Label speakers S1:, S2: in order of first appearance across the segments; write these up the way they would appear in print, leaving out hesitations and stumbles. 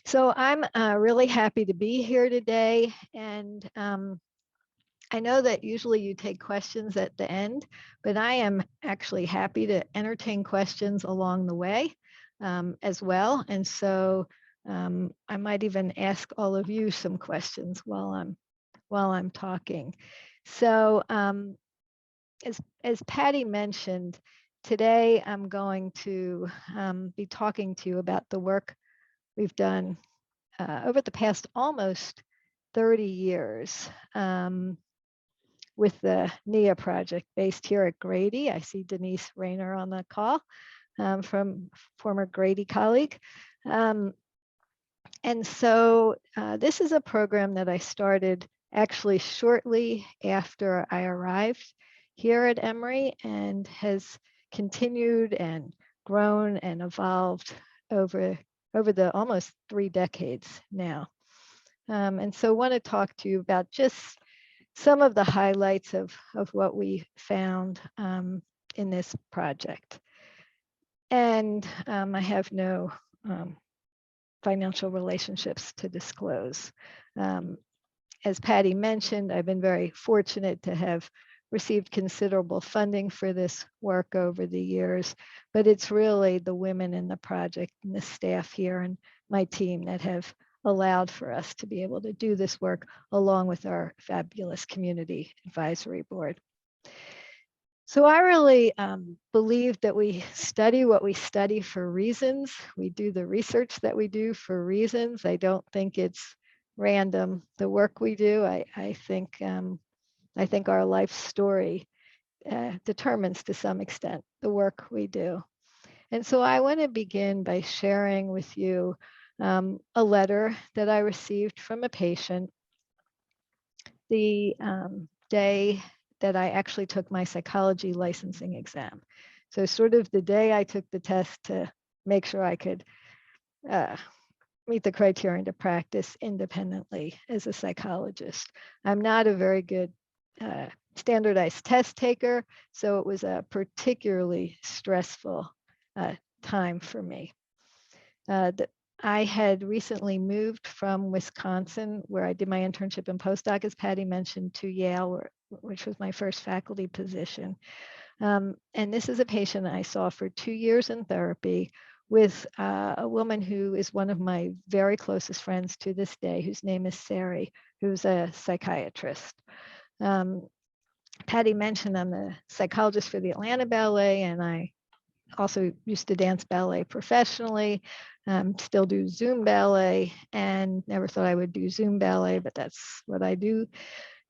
S1: So I'm really happy to be here today. And I know that usually you take questions at the end, but I am actually happy to entertain questions along the way as well. And so I might even ask all of you some questions while I'm talking. So as Patty mentioned, today I'm going to be talking to you about the work we've done over the past almost 30 years with the Nia Project based here at Grady. I see Denise Rayner on the call from former Grady colleague. And so this is a program that I started actually shortly after I arrived here at Emory and has continued and grown and evolved over the almost 3 decades now. And so I want to talk to you about just some of the highlights of what we found in this project. And I have no financial relationships to disclose. As Patty mentioned, I've been very fortunate to have received considerable funding for this work over the years, but it's really the women in the project and the staff here and my team that have allowed for us to be able to do this work along with our fabulous community advisory board. So I really believe that we study what we study for reasons. We do the research that we do for reasons. I don't think it's random, the work we do. I think our life story determines to some extent the work we do. And so I want to begin by sharing with you a letter that I received from a patient the day that I actually took my psychology licensing exam. So sort of the day I took the test to make sure I could meet the criterion to practice independently as a psychologist. I'm not a very good standardized test taker, so it was a particularly stressful time for me. I had recently moved from Wisconsin, where I did my internship and postdoc, as Patty mentioned, to Yale, which was my first faculty position. And this is a patient I saw for 2 years in therapy with a woman who is one of my very closest friends to this day, whose name is Sari, who's a psychiatrist. Patty mentioned I'm the psychologist for the Atlanta Ballet, and I also used to dance ballet professionally, still do Zoom ballet, and never thought I would do Zoom ballet, but that's what I do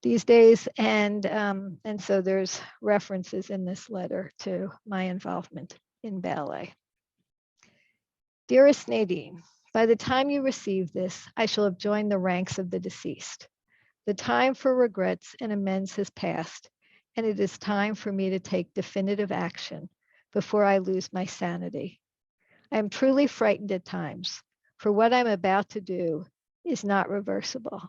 S1: these days. And so there's references in this letter to my involvement in ballet. Dearest Nadine, by the time you receive this, I shall have joined the ranks of the deceased. The time for regrets and amends has passed, and it is time for me to take definitive action before I lose my sanity. I am truly frightened at times, for what I'm about to do is not reversible.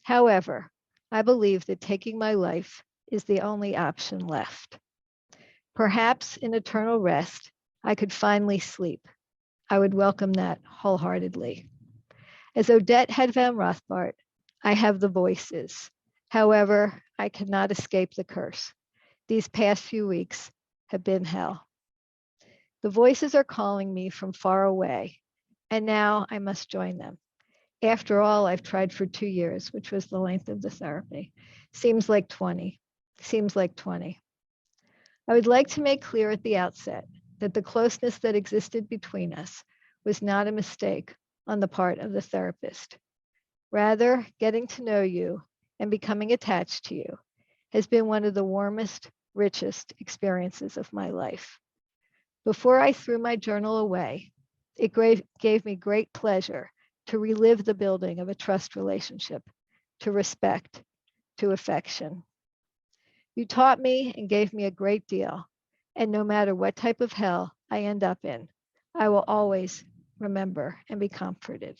S1: However, I believe that taking my life is the only option left. Perhaps in eternal rest, I could finally sleep. I would welcome that wholeheartedly. As Odette had van Rothbart, I have the voices. However, I cannot escape the curse. These past few weeks have been hell. The voices are calling me from far away, and now I must join them. After all, I've tried for 2 years, which was the length of the therapy. Seems like 20. I would like to make clear at the outset that the closeness that existed between us was not a mistake on the part of the therapist. Rather, getting to know you and becoming attached to you has been one of the warmest, richest experiences of my life. Before I threw my journal away, it gave me great pleasure to relive the building of a trust relationship, to respect, to affection. You taught me and gave me a great deal, and no matter what type of hell I end up in, I will always remember and be comforted.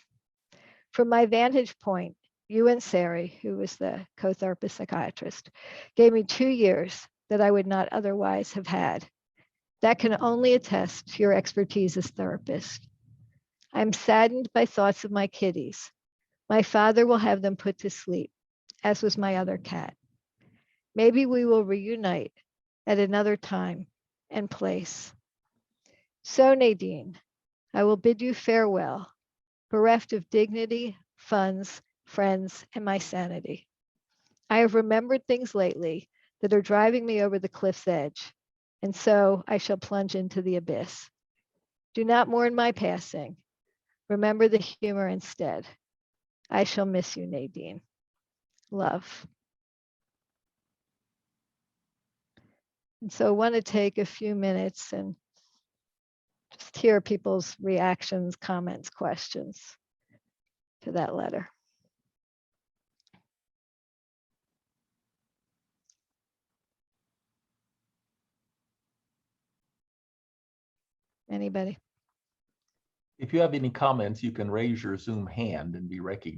S1: From my vantage point, you and Sari, who was the co-therapist psychiatrist, gave me 2 years that I would not otherwise have had. That can only attest to your expertise as therapist. I'm saddened by thoughts of my kitties. My father will have them put to sleep, as was my other cat. Maybe we will reunite at another time and place. So, Nadine, I will bid you farewell, bereft of dignity, funds, friends, and my sanity. I have remembered things lately that are driving me over the cliff's edge, and so I shall plunge into the abyss. Do not mourn my passing. Remember the humor instead. I shall miss you, Nadine. Love. And so I want to take a few minutes and just hear people's reactions, comments, questions to that letter. Anybody?
S2: If you have any comments, you can raise your Zoom hand and be recognized.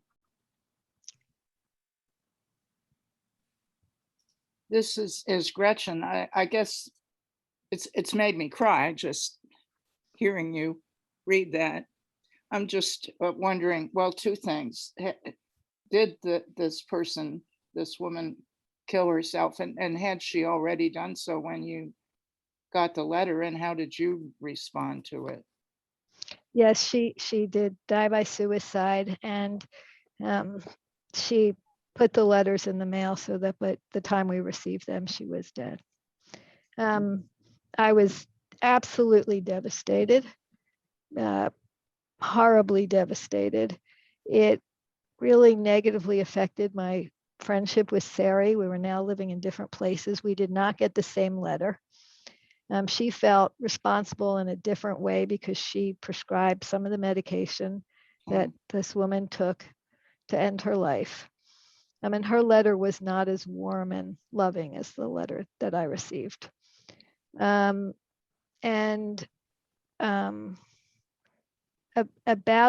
S3: This is Gretchen. I guess it's made me cry just hearing you read that. I'm just wondering, well, two things. Did this woman kill herself? And had she already done so when you got the letter, and how did you respond to it?
S1: Yes, she did die by suicide, and she put the letters in the mail so that by the time we received them, she was dead. I was absolutely devastated, horribly devastated. It really negatively affected my friendship with Sari. We were now living in different places. We did not get the same letter. She felt responsible in a different way because she prescribed some of the medication that this woman took to end her life. And her letter was not as warm and loving as the letter that I received. About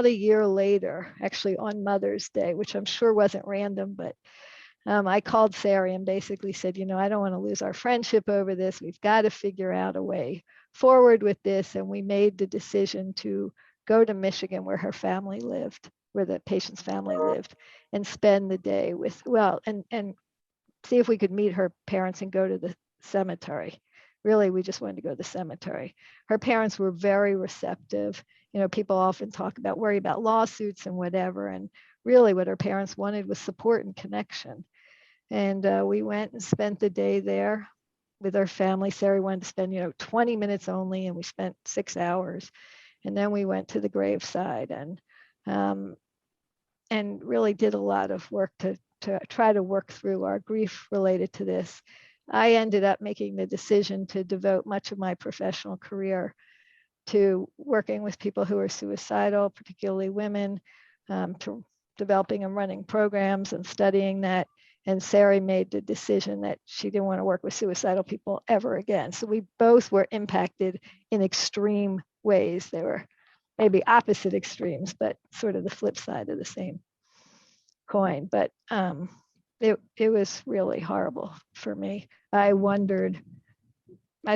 S1: a year later, actually on Mother's Day, which I'm sure wasn't random, but I called Sari and basically said, I don't want to lose our friendship over this. We've got to figure out a way forward with this. And we made the decision to go to Michigan, where her family lived, where the patient's family lived, and spend the day with, and see if we could meet her parents and go to the cemetery. Really, we just wanted to go to the cemetery. Her parents were very receptive. People often worry about lawsuits and whatever. And really what her parents wanted was support and connection. And we went and spent the day there with our family. Sari wanted to spend, 20 minutes only, and we spent 6 hours. And then we went to the graveside and really did a lot of work to try to work through our grief related to this. I ended up making the decision to devote much of my professional career to working with people who are suicidal, particularly women, to developing and running programs and studying that. And Sari made the decision that she didn't want to work with suicidal people ever again. So we both were impacted in extreme ways. They were maybe opposite extremes, but sort of the flip side of the same coin. But it was really horrible for me. I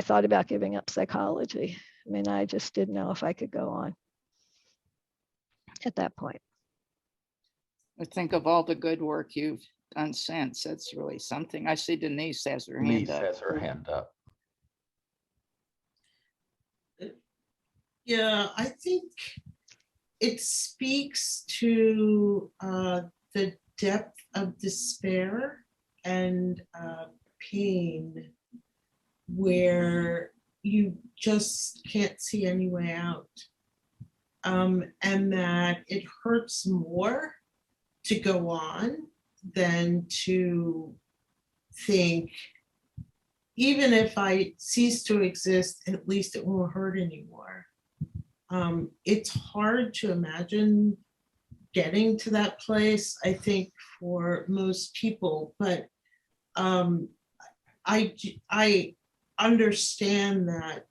S1: thought about giving up psychology. I just didn't know if I could go on at that point.
S3: I think of all the good work you've done since. That's really something. I see Denise has her hand up.
S2: Denise has her hand up.
S4: Yeah, I think it speaks to the depth of despair and pain, where you just can't see any way out, and that it hurts more to go on than to think, even if I cease to exist, at least it won't hurt anymore. It's hard to imagine getting to that place, I think, for most people, but I understand that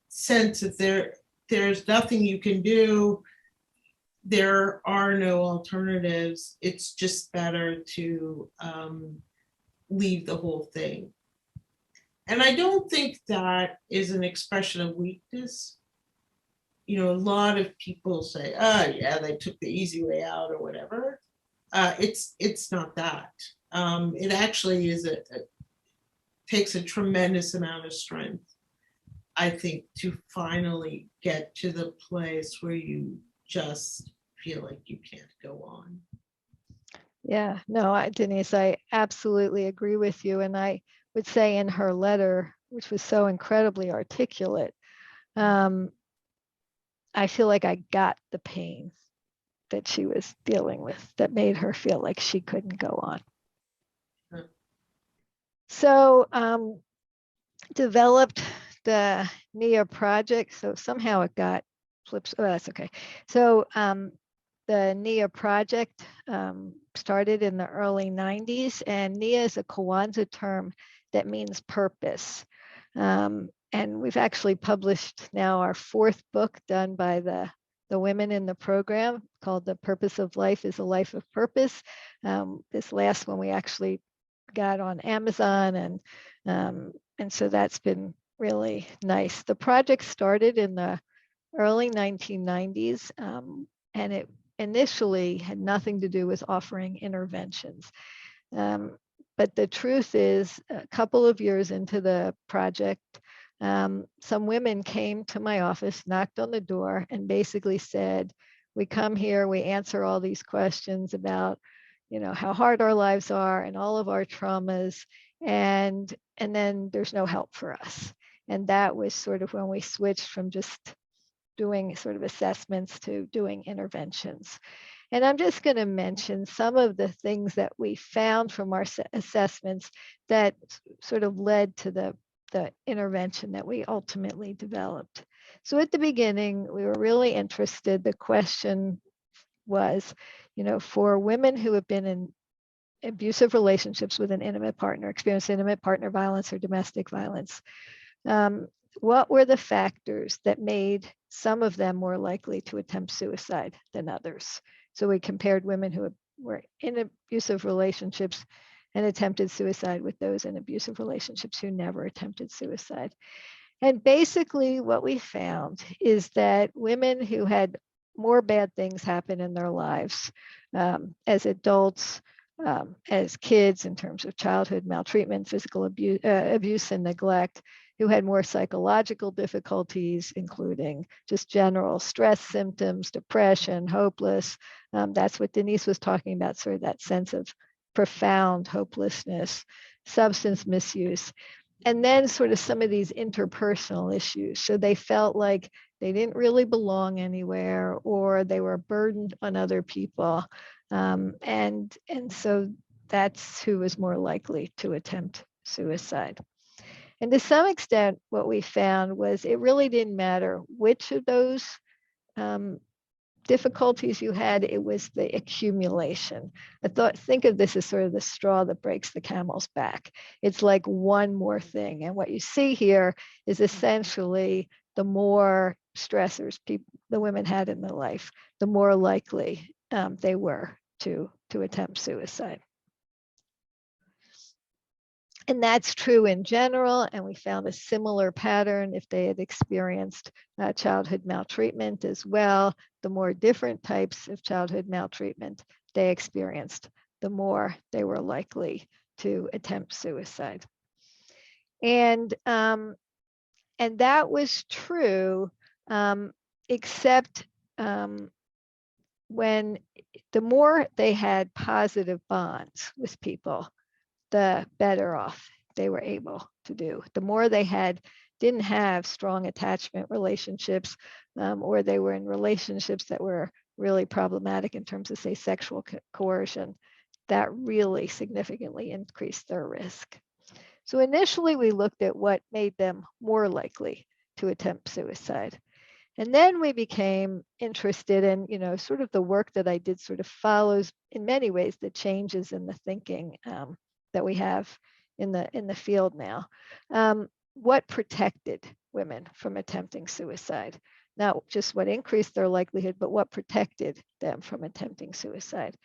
S4: sense that there's nothing you can do. There are no alternatives. It's just better to leave the whole thing. And I don't think that is an expression of weakness. you know, a lot of people say, oh yeah, they took the easy way out or whatever. It's not that. It actually is takes a tremendous amount of strength, I think, to finally get to the place where you just feel like you can't go on.
S1: Yeah, no, Denise, I absolutely agree with you. And I would say in her letter, which was so incredibly articulate, I feel like I got the pain that she was dealing with that made her feel like she couldn't go on.
S4: Hmm.
S1: So developed the Nia Project. So somehow it got flipped. Oh, that's okay. So the Nia Project started in the early 90s, and Nia is a Kwanzaa term that means purpose. And we've actually published now our 4th book done by the women in the program, called The Purpose of Life is a Life of Purpose. This last one we actually got on Amazon, and so that's been really nice. The project started in the early 1990s, and it initially had nothing to do with offering interventions. But the truth is, a couple of years into the project, some women came to my office, knocked on the door, and basically said, we come here, we answer all these questions about, you know, how hard our lives are and all of our traumas, and then there's no help for us. And that was sort of when we switched from just doing sort of assessments to doing interventions. And I'm just going to mention some of the things that we found from our assessments that sort of led to the intervention that we ultimately developed. So at the beginning, we were really interested. The question was, you know, for women who have been in abusive relationships with an intimate partner, experienced intimate partner violence or domestic violence, what were the factors that made some of them more likely to attempt suicide than others? So we compared women who were in abusive relationships and attempted suicide with those in abusive relationships who never attempted suicide. And basically what we found is that women who had more bad things happen in their lives as adults, as kids, in terms of childhood maltreatment, physical abuse and neglect, who had more psychological difficulties, including just general stress symptoms, depression, hopeless. That's what Denise was talking about, sort of that sense of profound hopelessness, substance misuse, and then sort of some of these interpersonal issues. So they felt like they didn't really belong anywhere, or they were burdened on other people. And so that's who was more likely to attempt suicide. And to some extent, what we found was it really didn't matter which of those difficulties you had, it was the accumulation. Think of this as sort of the straw that breaks the camel's back. It's like one more thing. And what you see here is essentially the more stressors the women had in their life, the more likely they were to attempt suicide. And that's true in general. And we found a similar pattern if they had experienced childhood maltreatment as well. The more different types of childhood maltreatment they experienced, the more they were likely to attempt suicide. And that was true, except when the more they had positive bonds with people, the better off they were able to do. The more they didn't have strong attachment relationships, or they were in relationships that were really problematic in terms of, say, sexual coercion, that really significantly increased their risk. So initially we looked at what made them more likely to attempt suicide. And then we became interested in, you know, sort of the work that I did sort of follows in many ways the changes in the thinking that we have in the field now. What protected women from attempting suicide? Not just what increased their likelihood, but what protected them from attempting suicide.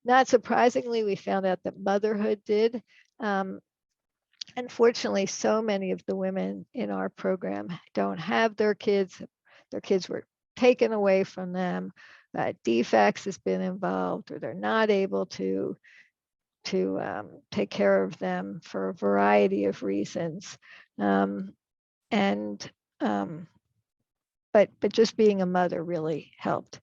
S1: Not surprisingly, we found out that motherhood did. Unfortunately, so many of the women in our program don't have their kids. Their kids were taken away from them, defects has been involved, or they're not able to take care of them for a variety of reasons. But just being a mother really helped.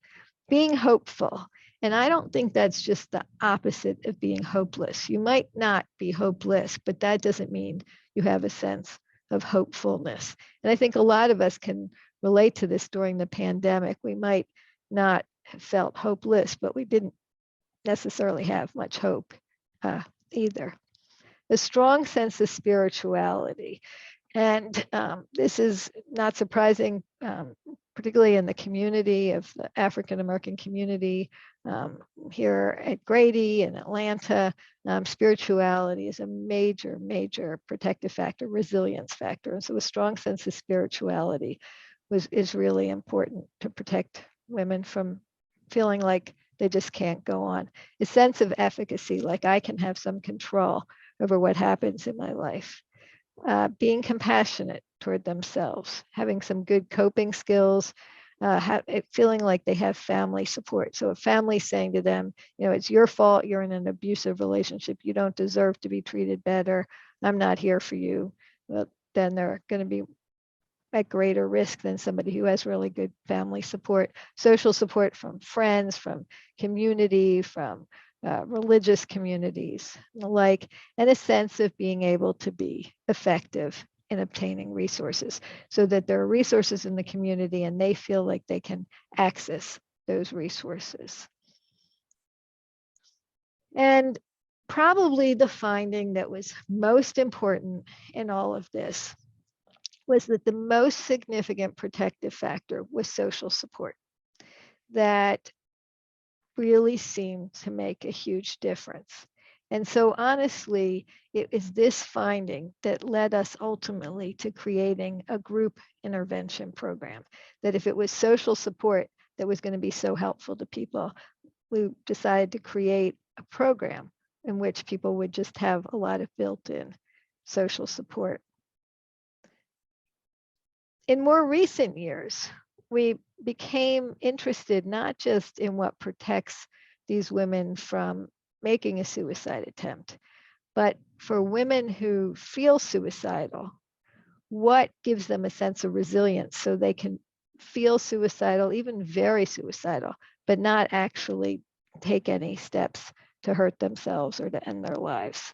S1: Being hopeful. And I don't think that's just the opposite of being hopeless. You might not be hopeless, but that doesn't mean you have a sense of hopefulness. And I think a lot of us can relate to this during the pandemic. We might not have felt hopeless, but we didn't necessarily have much hope either. A strong sense of spirituality. And this is not surprising, particularly in the community of the African American community here at Grady in Atlanta. Spirituality is a major, major protective factor, resilience factor. And so a strong sense of spirituality is really important to protect women from feeling like they just can't go on. A sense of efficacy, like I can have some control over what happens in my life. Being compassionate toward themselves, having some good coping skills, feeling like they have family support. So a family saying to them, it's your fault, you're in an abusive relationship, you don't deserve to be treated better, I'm not here for you. Well, then they're going to be at greater risk than somebody who has really good family support, social support from friends, from community, from religious communities, and the like, and a sense of being able to be effective in obtaining resources so that there are resources in the community and they feel like they can access those resources. And probably the finding that was most important in all of this was that the most significant protective factor was social support. That really seemed to make a huge difference. And so honestly, it is this finding that led us ultimately to creating a group intervention program. That if it was social support that was going to be so helpful to people, we decided to create a program in which people would just have a lot of built-in social support. In more recent years, we became interested not just in what protects these women from making a suicide attempt, but for women who feel suicidal, what gives them a sense of resilience so they can feel suicidal, even very suicidal, but not actually take any steps to hurt themselves or to end their lives.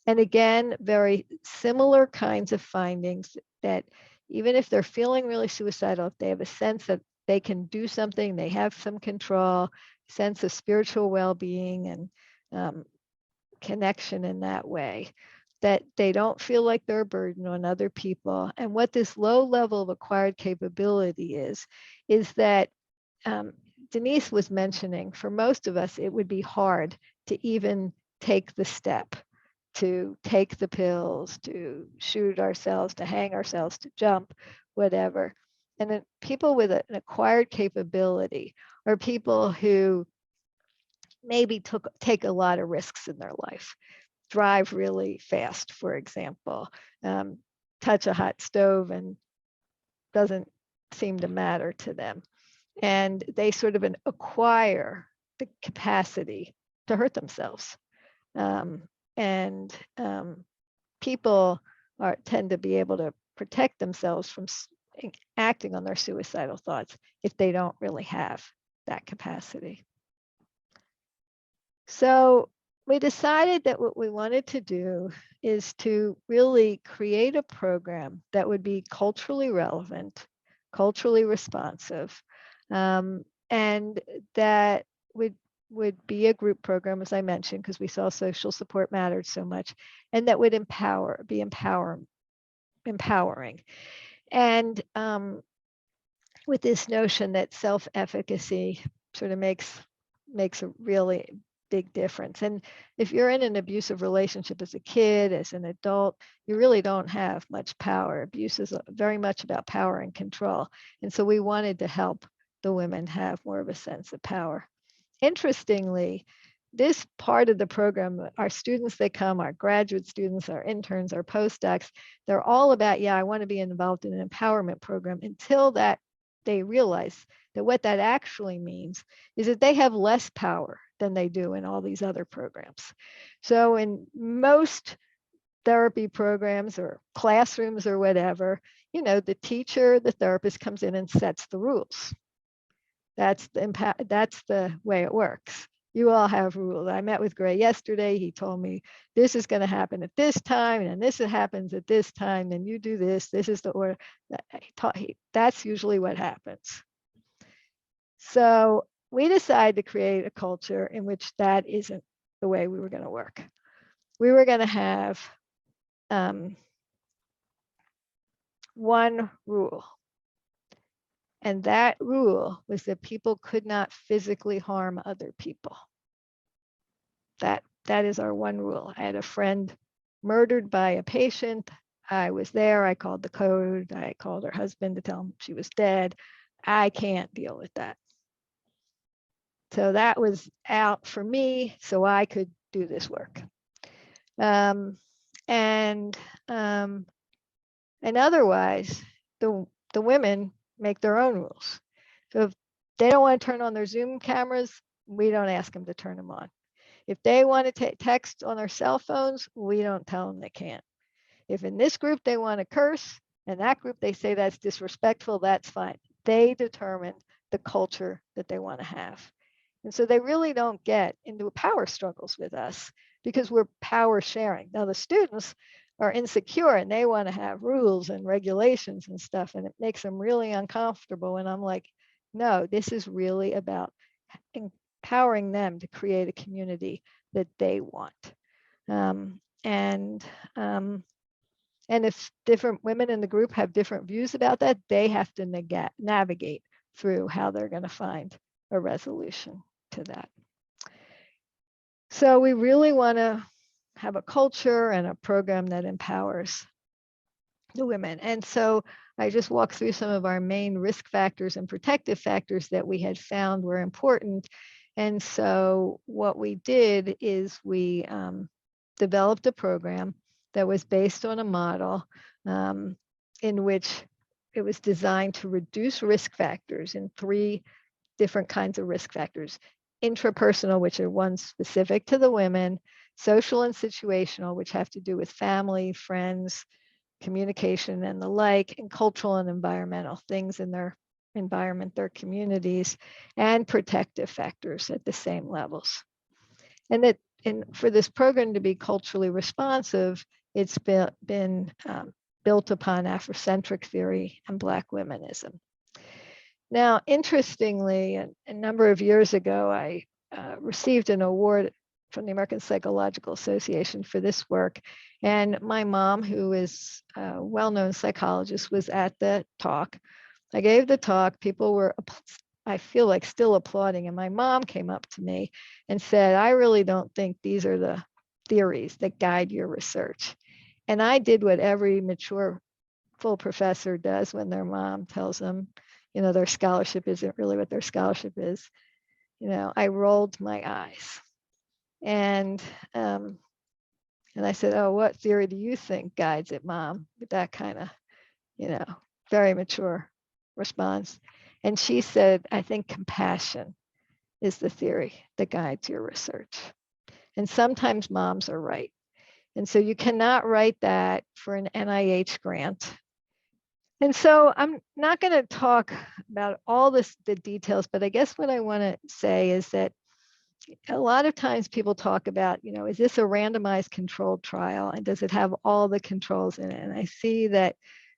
S1: And again, very similar kinds of findings that even if they're feeling really suicidal, if they have a sense that they can do something, they have some control, sense of spiritual well-being and connection in that way, that they don't feel like they're a burden on other people. And what this low level of acquired capability is that Denise was mentioning, for most of us, it would be hard to even take the step, to take the pills, to shoot ourselves, to hang ourselves, to jump, whatever. And then people with an acquired capability are people who maybe take a lot of risks in their life, drive really fast, for example, touch a hot stove and doesn't seem to matter to them. And they sort of acquire the capacity to hurt themselves. People tend to be able to protect themselves from acting on their suicidal thoughts if they don't really have that capacity. So we decided that what we wanted to do is to really create a program that would be culturally relevant, culturally responsive, and that would be a group program, as I mentioned, because we saw social support mattered so much, and that would be empowering. And with this notion that self-efficacy sort of makes a really big difference. And if you're in an abusive relationship as a kid, as an adult, you really don't have much power. Abuse is very much about power and control. And so we wanted to help the women have more of a sense of power. Interestingly, this part of the program, our students that come, our graduate students, our interns, our postdocs, they're all about, I want to be involved in an empowerment program until that they realize that what that actually means is that they have less power than they do in all these other programs. So in most therapy programs or classrooms or whatever, you know, the teacher, the therapist comes in and sets the rules. That's the way it works. You all have rules. I met with Gray yesterday. He told me this is going to happen at this time, and this happens at this time, and you do this. This is the order. That's usually what happens. So we decided to create a culture in which that isn't the way we were going to work. We were going to have one rule. And that rule was that people could not physically harm other people. That is our one rule. I had a friend murdered by a patient. I was there. I called the code. I called her husband to tell him she was dead. I can't deal with that. So that was out for me so I could do this work. And otherwise, the women make their own rules. So if they don't want to turn on their Zoom cameras, we don't ask them to turn them on. If they want to text on their cell phones, we don't tell them they can't. If in this group they want to curse, and that group they say that's disrespectful, that's fine. They determine the culture that they want to have. And so they really don't get into power struggles with us because we're power sharing. Now the students are insecure and they want to have rules and regulations and stuff, and it makes them really uncomfortable. And I'm like, no, this is really about empowering them to create a community that they want. And if different women in the group have different views about that, they have to navigate through how they're going to find a resolution to that. So we really want to have a culture and a program that empowers the women. And so I just walked through some of our main risk factors and protective factors that we had found were important. And so what we did is we developed a program that was based on a model in which it was designed to reduce risk factors in 3 different kinds of risk factors. Intrapersonal, which are ones specific to the women, social and situational, which have to do with family, friends, communication and the like, and cultural and environmental things in their environment, their communities, and protective factors at the same levels. And for this program to be culturally responsive, it's been built upon Afrocentric theory and Black womenism. Now, interestingly, a number of years ago, I received an award from the American Psychological Association for this work. And my mom, who is a well-known psychologist, was at the talk. I gave the talk. People were, I feel like, still applauding. And my mom came up to me and said, I really don't think these are the theories that guide your research. And I did what every mature full professor does when their mom tells them, you know, their scholarship isn't really what their scholarship is. You know, I rolled my eyes. And I said, oh, what theory do you think guides it, Mom? With that kind of, you know, very mature response. And she said, I think compassion is the theory that guides your research. And sometimes moms are right. And so you cannot write that for an NIH grant. And so I'm not going to talk about all the details, but I guess what I want to say is that a lot of times people talk about, you know, is this a randomized controlled trial and does it have all the controls in it? And I see that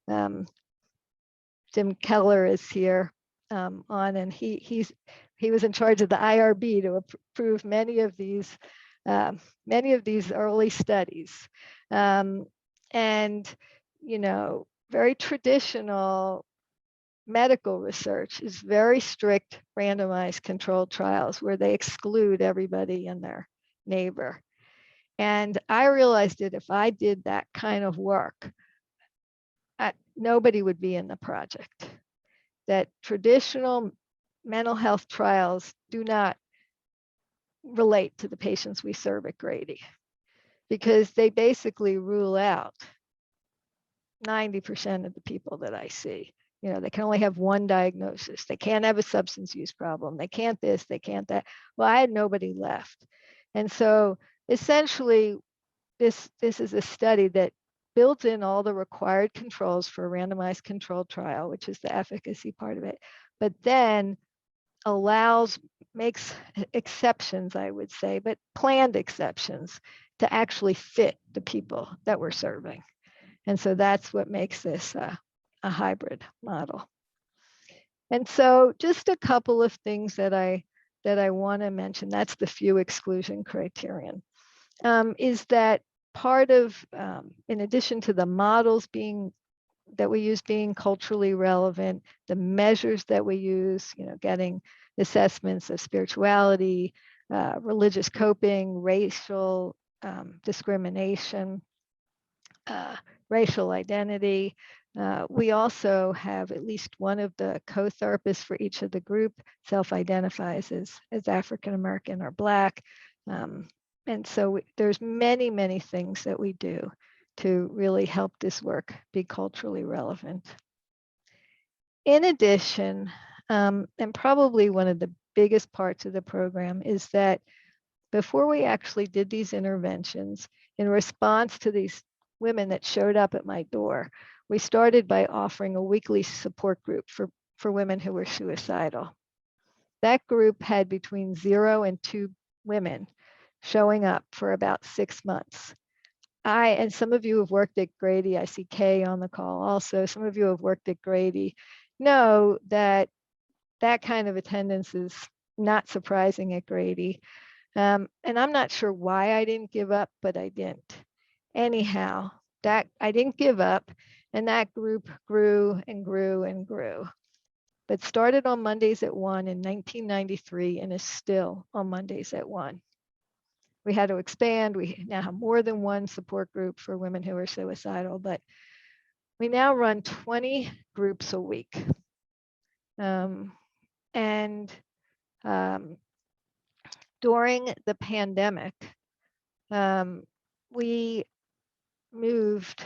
S1: Jim Keller is here on, and he was in charge of the IRB to approve many of these early studies. And, you know, very traditional medical research is very strict randomized controlled trials where they exclude everybody and their neighbor. And I realized that if I did that kind of work, nobody would be in the project. That traditional mental health trials do not relate to the patients we serve at Grady because they basically rule out 90% of the people that I see. You know, they can only have one diagnosis. They can't have a substance use problem. They can't this, they can't that. Well, I had nobody left. And so essentially, this is a study that builds in all the required controls for a randomized controlled trial, which is the efficacy part of it, but then makes exceptions, I would say, but planned exceptions to actually fit the people that we're serving. And so that's what makes this a hybrid model. And so just a couple of things that I want to mention, that's the few exclusion criterion, is that part of, in addition to the models that we use being culturally relevant, the measures that we use, you know, getting assessments of spirituality, religious coping, racial discrimination, racial identity. We also have at least one of the co-therapists for each of the group self-identifies as African American or Black. And so there's many, many things that we do to really help this work be culturally relevant. In addition, and probably one of the biggest parts of the program is that before we actually did these interventions, in response to these women that showed up at my door, we started by offering a weekly support group for women who were suicidal. That group had between 0 and 2 women showing up for about 6 months. And some of you have worked at Grady, I see Kay on the call also, some of you have worked at Grady, know that that kind of attendance is not surprising at Grady. And I'm not sure why I didn't give up, but I didn't. Anyhow, that I didn't give up, and that group grew and grew and grew. But started on Mondays at 1 in 1993 and is still on Mondays at 1. We had to expand. We now have more than one support group for women who are suicidal, but we now run 20 groups a week. During the pandemic, we moved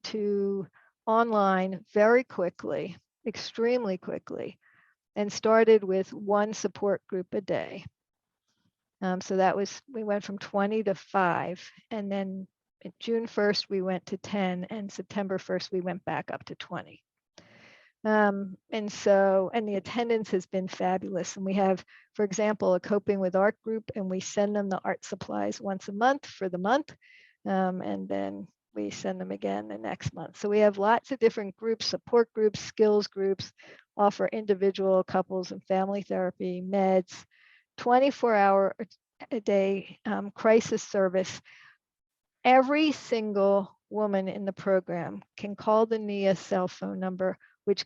S1: to online very quickly, extremely quickly, and started with one support group a day. So that was, we went from 20 to 5, and then June 1st, we went to 10, and September 1st, we went back up to 20. And the attendance has been fabulous. And we have, for example, a coping with art group, and we send them the art supplies once a month for the month. And then we send them again the next month. So we have lots of different groups, support groups, skills groups, offer individual, couples, and family therapy, meds, 24-hour a day crisis service. Every single woman in the program can call the Nia cell phone number, which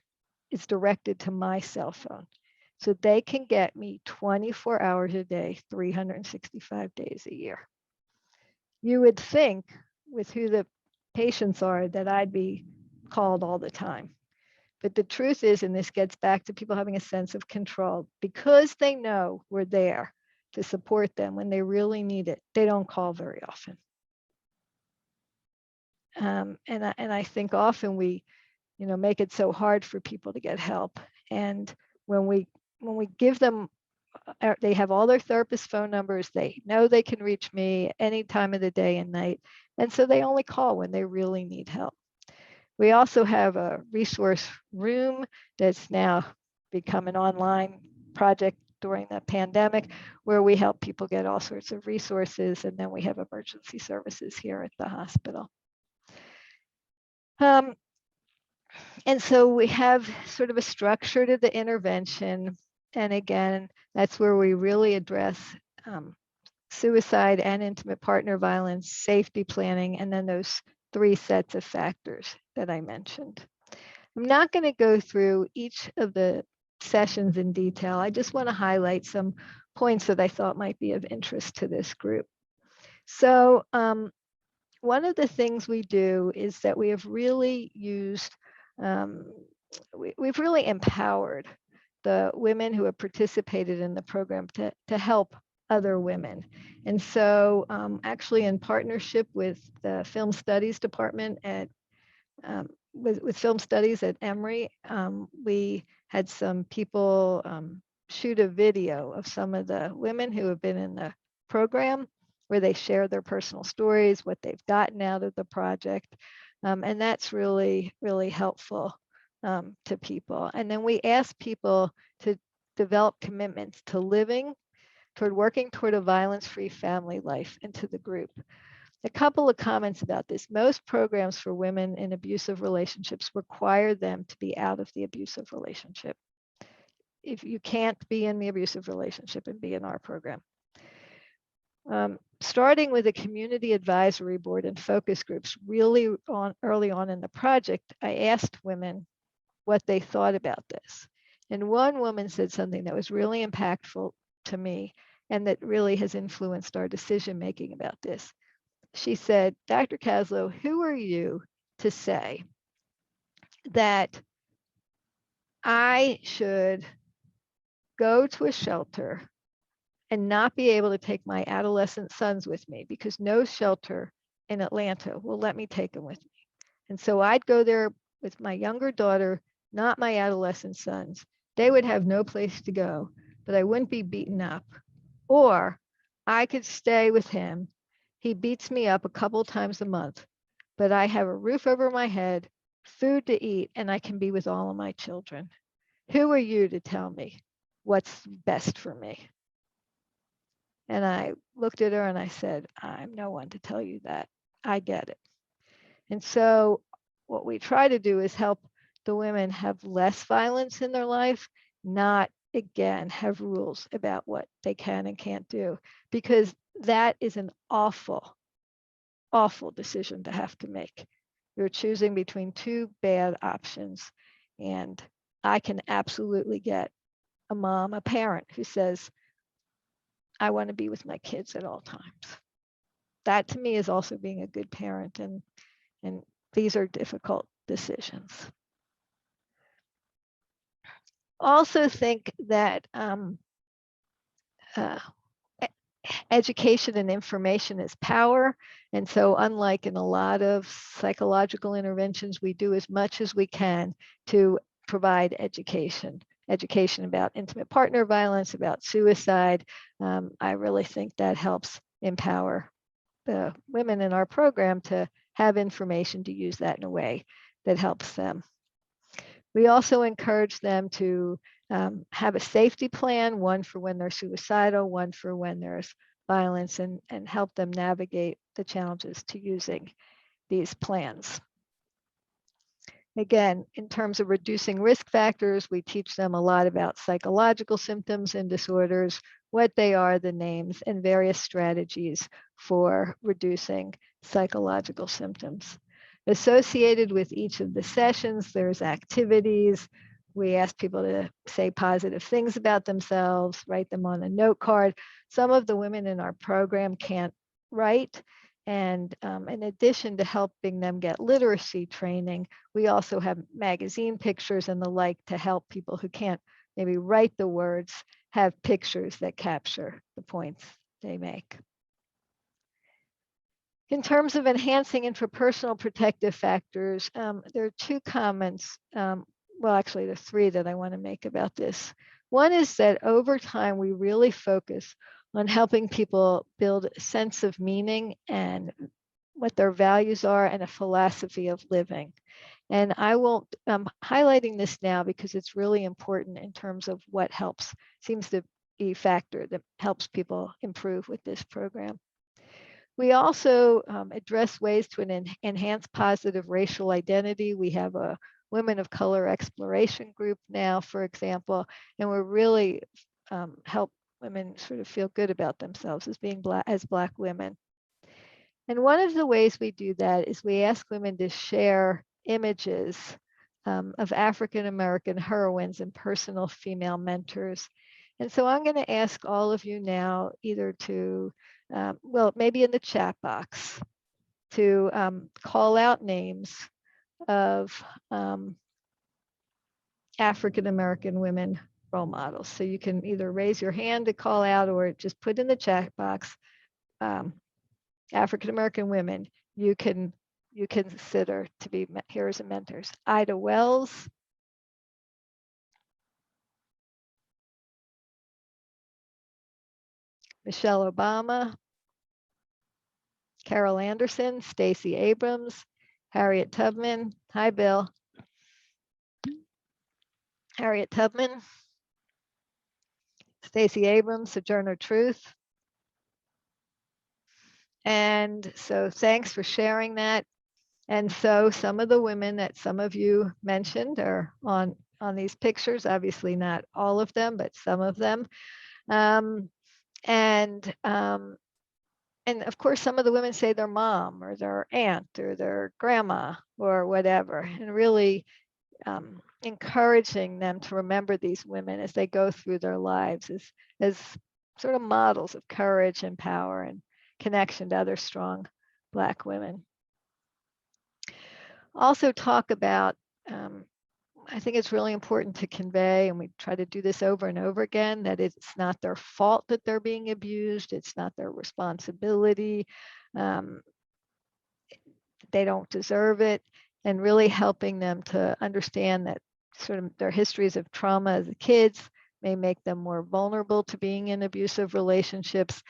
S1: is directed to my cell phone. So they can get me 24 hours a day, 365 days a year. You would think with who the patients are that I'd be called all the time. But the truth is, and this gets back to people having a sense of control, because they know we're there to support them when they really need it, they don't call very often. And I think often we, make it so hard for people to get help. And when we give them, they have all their therapist phone numbers, they know they can reach me any time of the day and night. And so they only call when they really need help. We also have a resource room that's now become an online project during the pandemic, where we help people get all sorts of resources. And then we have emergency services here at the hospital. And so we have sort of a structure to the intervention. And again, that's where we really address suicide and intimate partner violence, safety planning, and then those 3 sets of factors that I mentioned. I'm not going to go through each of the sessions in detail. I just want to highlight some points that I thought might be of interest to this group. So one of the things we do is that we have really used, we've really empowered the women who have participated in the program to help other women. And so actually in partnership with the Film Studies Department at with film studies at Emory, we had some people shoot a video of some of the women who have been in the program where they share their personal stories, what they've gotten out of the project. And that's really, really helpful to people. And then we ask people to develop commitments to working toward a violence-free family life into the group. A couple of comments about this. Most programs for women in abusive relationships require them to be out of the abusive relationship. If you can't be in the abusive relationship and be in our program. Starting with a community advisory board and focus groups early on in the project, I asked women what they thought about this. And one woman said something that was really impactful to me and that really has influenced our decision making about this. She said, Dr. Kaslow, who are you to say that I should go to a shelter and not be able to take my adolescent sons with me because no shelter in Atlanta will let me take them with me. And so I'd go there with my younger daughter, not my adolescent sons. They would have no place to go, but I wouldn't be beaten up. Or I could stay with him. He beats me up a couple times a month, but I have a roof over my head, food to eat, and I can be with all of my children. Who are you to tell me what's best for me? And I looked at her and I said, I'm no one to tell you that. I get it. And so what we try to do is help the women have less violence in their life, not again have rules about what they can and can't do, because that is an awful, awful decision to have to make. You're choosing between two bad options. And I can absolutely get a mom, a parent who says, I want to be with my kids at all times. That to me is also being a good parent, and these are difficult decisions. Also think that education and information is power. And so unlike in a lot of psychological interventions, we do as much as we can to provide education about intimate partner violence, about suicide. I really think that helps empower the women in our program to have information to use that in a way that helps them. We also encourage them to have a safety plan, one for when they're suicidal, one for when there's violence, and help them navigate the challenges to using these plans. Again, in terms of reducing risk factors, we teach them a lot about psychological symptoms and disorders, what they are, the names, and various strategies for reducing psychological symptoms. Associated with each of the sessions, there's activities. We ask people to say positive things about themselves, write them on a note card. Some of the women in our program can't write. And in addition to helping them get literacy training, we also have magazine pictures and the like to help people who can't maybe write the words have pictures that capture the points they make. In terms of enhancing interpersonal protective factors, there are two comments. Well, actually, there's three that I want to make about this. One is that over time, we really focus on helping people build a sense of meaning and what their values are and a philosophy of living. And I'm highlighting this now because it's really important in terms of what seems to be a factor that helps people improve with this program. We also address ways to enhance positive racial identity. We have a Women of Color Exploration group now, for example, and we're really help women sort of feel good about themselves as being Black women. And one of the ways we do that is we ask women to share images of African American heroines and personal female mentors. And so I'm going to ask all of you now either to, well, maybe in the chat box, to call out names of African American women role models. So you can either raise your hand to call out or just put in the chat box African American women you can you consider to be heroes and mentors. Ida Wells, Michelle Obama, Carol Anderson, Stacey Abrams, Harriet Tubman. Hi, Bill. Harriet Tubman, Stacey Abrams, Sojourner Truth. And so thanks for sharing that. And so some of the women that some of you mentioned are on these pictures, obviously not all of them, but some of them. And of course, some of the women say their mom or their aunt or their grandma or whatever, and really encouraging them to remember these women as they go through their lives as sort of models of courage and power and connection to other strong Black women. Also talk about, I think it's really important to convey, and we try to do this over and over again, that it's not their fault that they're being abused. It's not their responsibility. They don't deserve it. And really helping them to understand that sort of their histories of trauma as kids may make them more vulnerable to being in abusive relationships,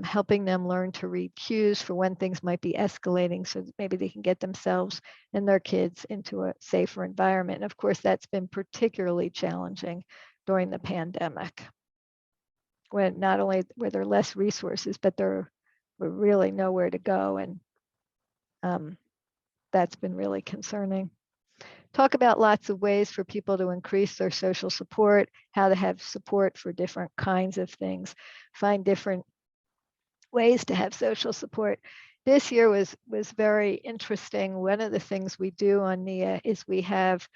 S1: helping them learn to read cues for when things might be escalating so that maybe they can get themselves and their kids into a safer environment. And of course, that's been particularly challenging during the pandemic, when not only were there less resources, but there were really nowhere to go. And that's been really concerning. Talk about lots of ways for people to increase their social support, how to have support for different kinds of things, find different ways to have social support. This year was very interesting. One of the things we do on Nia is we have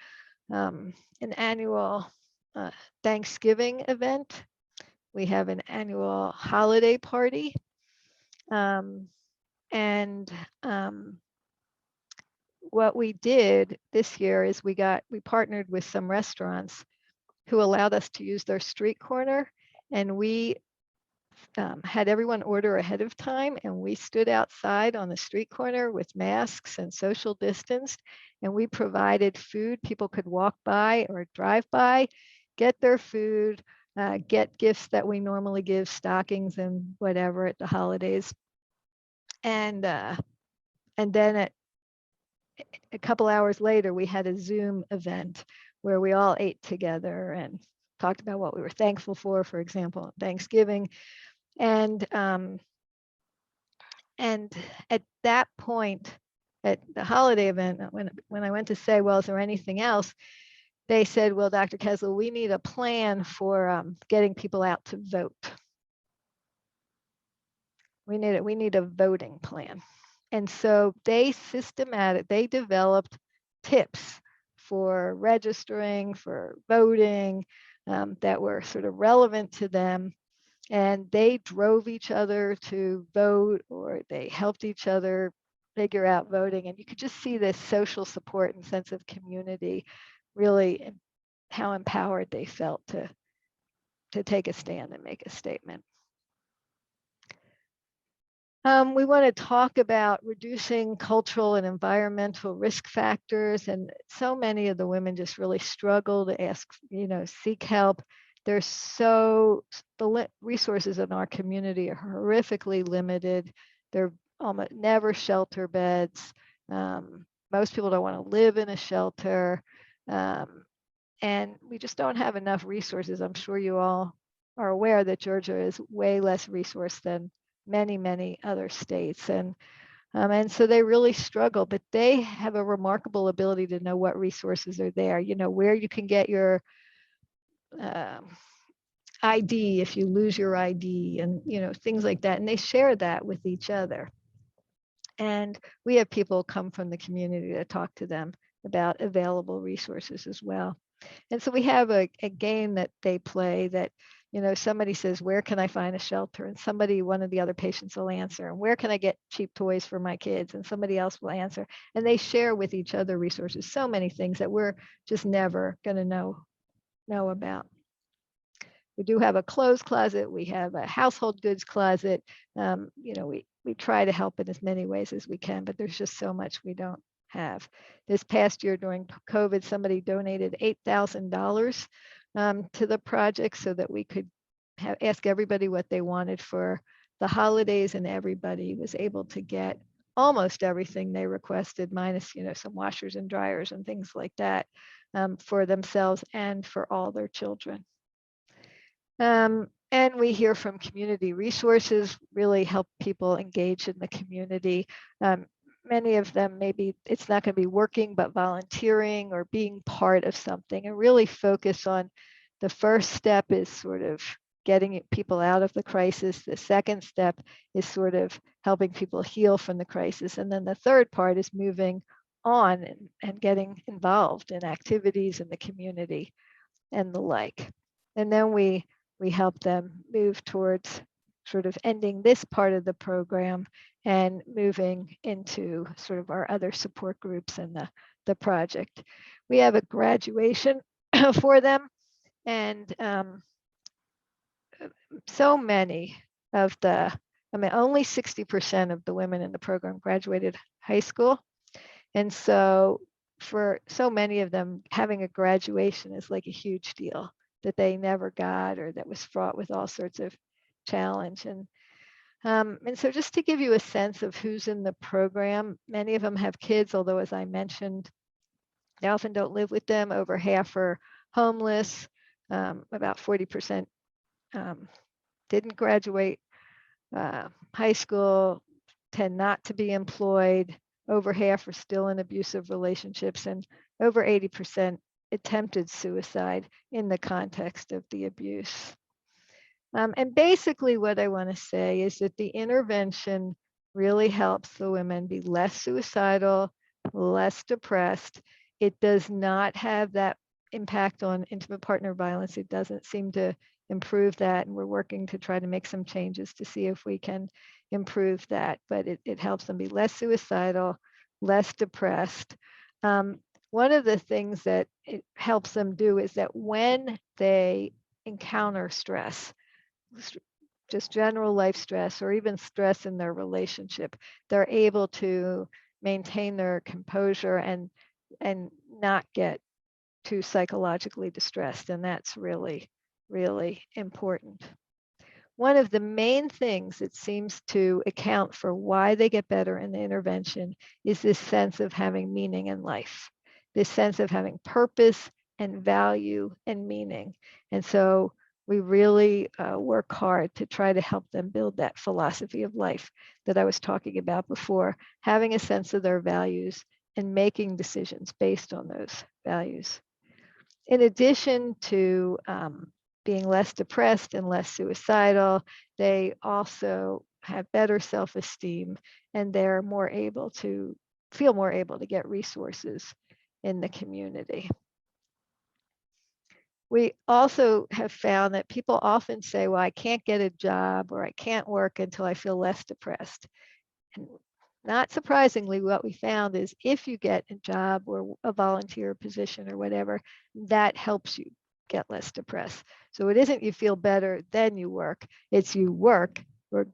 S1: an annual Thanksgiving event. We have an annual holiday party. What we did this year is we partnered with some restaurants who allowed us to use their street corner, and we had everyone order ahead of time, and we stood outside on the street corner with masks and social distanced, and we provided food. People could walk by or drive by, get their food, get gifts that we normally give, stockings and whatever at the holidays. And then a couple hours later, we had a Zoom event where we all ate together and talked about what we were thankful for example, on Thanksgiving. And at that point, at the holiday event, when I went to say, well, is there anything else? They said, well, Dr. Kaslow, we need a plan for getting people out to vote. We need a voting plan. And so they developed tips for registering, for voting, that were sort of relevant to them. And they drove each other to vote, or they helped each other figure out voting. And you could just see this social support and sense of community, really how empowered they felt to take a stand and make a statement. We want to talk about reducing cultural and environmental risk factors. And so many of the women just really struggle to seek help. The resources in our community are horrifically limited. They're almost never shelter beds. Most people don't want to live in a shelter. And we just don't have enough resources. I'm sure you all are aware that Georgia is way less resourced than many other states. And so they really struggle, but they have a remarkable ability to know what resources are there, where you can get your ID if you lose your ID, and things like that. And they share that with each other. And we have people come from the community to talk to them about available resources as well. And so we have a game that they play that, somebody says, where can I find a shelter? And one of the other patients will answer, and where can I get cheap toys for my kids? And somebody else will answer. And they share with each other resources, so many things that we're just never going to know about. We do have a clothes closet. We have a household goods closet. we try to help in as many ways as we can, but there's just so much we don't have. This past year during COVID, somebody donated $8,000 to the project so that we could ask everybody what they wanted for the holidays, and everybody was able to get almost everything they requested, minus, some washers and dryers and things like that, for themselves and for all their children. And we hear from community resources, really help people engage in the community. Many of them, maybe it's not going to be working, but volunteering or being part of something, and really focus on the first step is sort of getting people out of the crisis. The second step is sort of helping people heal from the crisis. And then the third part is moving on and getting involved in activities in the community and the like. And then we help them move towards sort of ending this part of the program and moving into sort of our other support groups and the project. We have a graduation for them, and so many of only 60% of the women in the program graduated high school. And so for so many of them, having a graduation is like a huge deal that they never got, or that was fraught with all sorts of challenge. And so just to give you a sense of who's in the program, many of them have kids, although as I mentioned, they often don't live with them. Over half are homeless. About 40% didn't graduate high school, tend not to be employed. Over half are still in abusive relationships, and over 80% attempted suicide in the context of the abuse. And basically what I want to say is that the intervention really helps the women be less suicidal, less depressed. It does not have that impact on intimate partner violence. It doesn't seem to improve that, and we're working to try to make some changes to see if we can improve that, but it helps them be less suicidal, less depressed. One of the things that it helps them do is that when they encounter stress, just general life stress, or even stress in their relationship, they're able to maintain their composure and not get too psychologically distressed. And that's really, really important. One of the main things that seems to account for why they get better in the intervention is this sense of having meaning in life, this sense of having purpose and value and meaning. And so we really work hard to try to help them build that philosophy of life that I was talking about before, having a sense of their values and making decisions based on those values. In addition to being less depressed and less suicidal, they also have better self-esteem, and they're feel more able to get resources in the community. We also have found that people often say, well, I can't get a job or I can't work until I feel less depressed. And not surprisingly, what we found is if you get a job or a volunteer position or whatever, that helps you get less depressed. So it isn't you feel better, then you work. It's you work or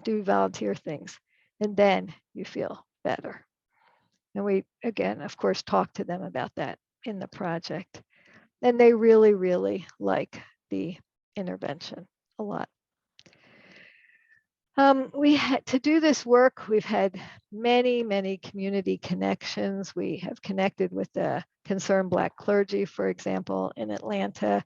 S1: do volunteer things, and then you feel better. And we, again, of course, talk to them about that in the project. And they really, really like the intervention a lot. To do this work, we've had many, many community connections. We have connected with the Concerned Black Clergy, for example, in Atlanta.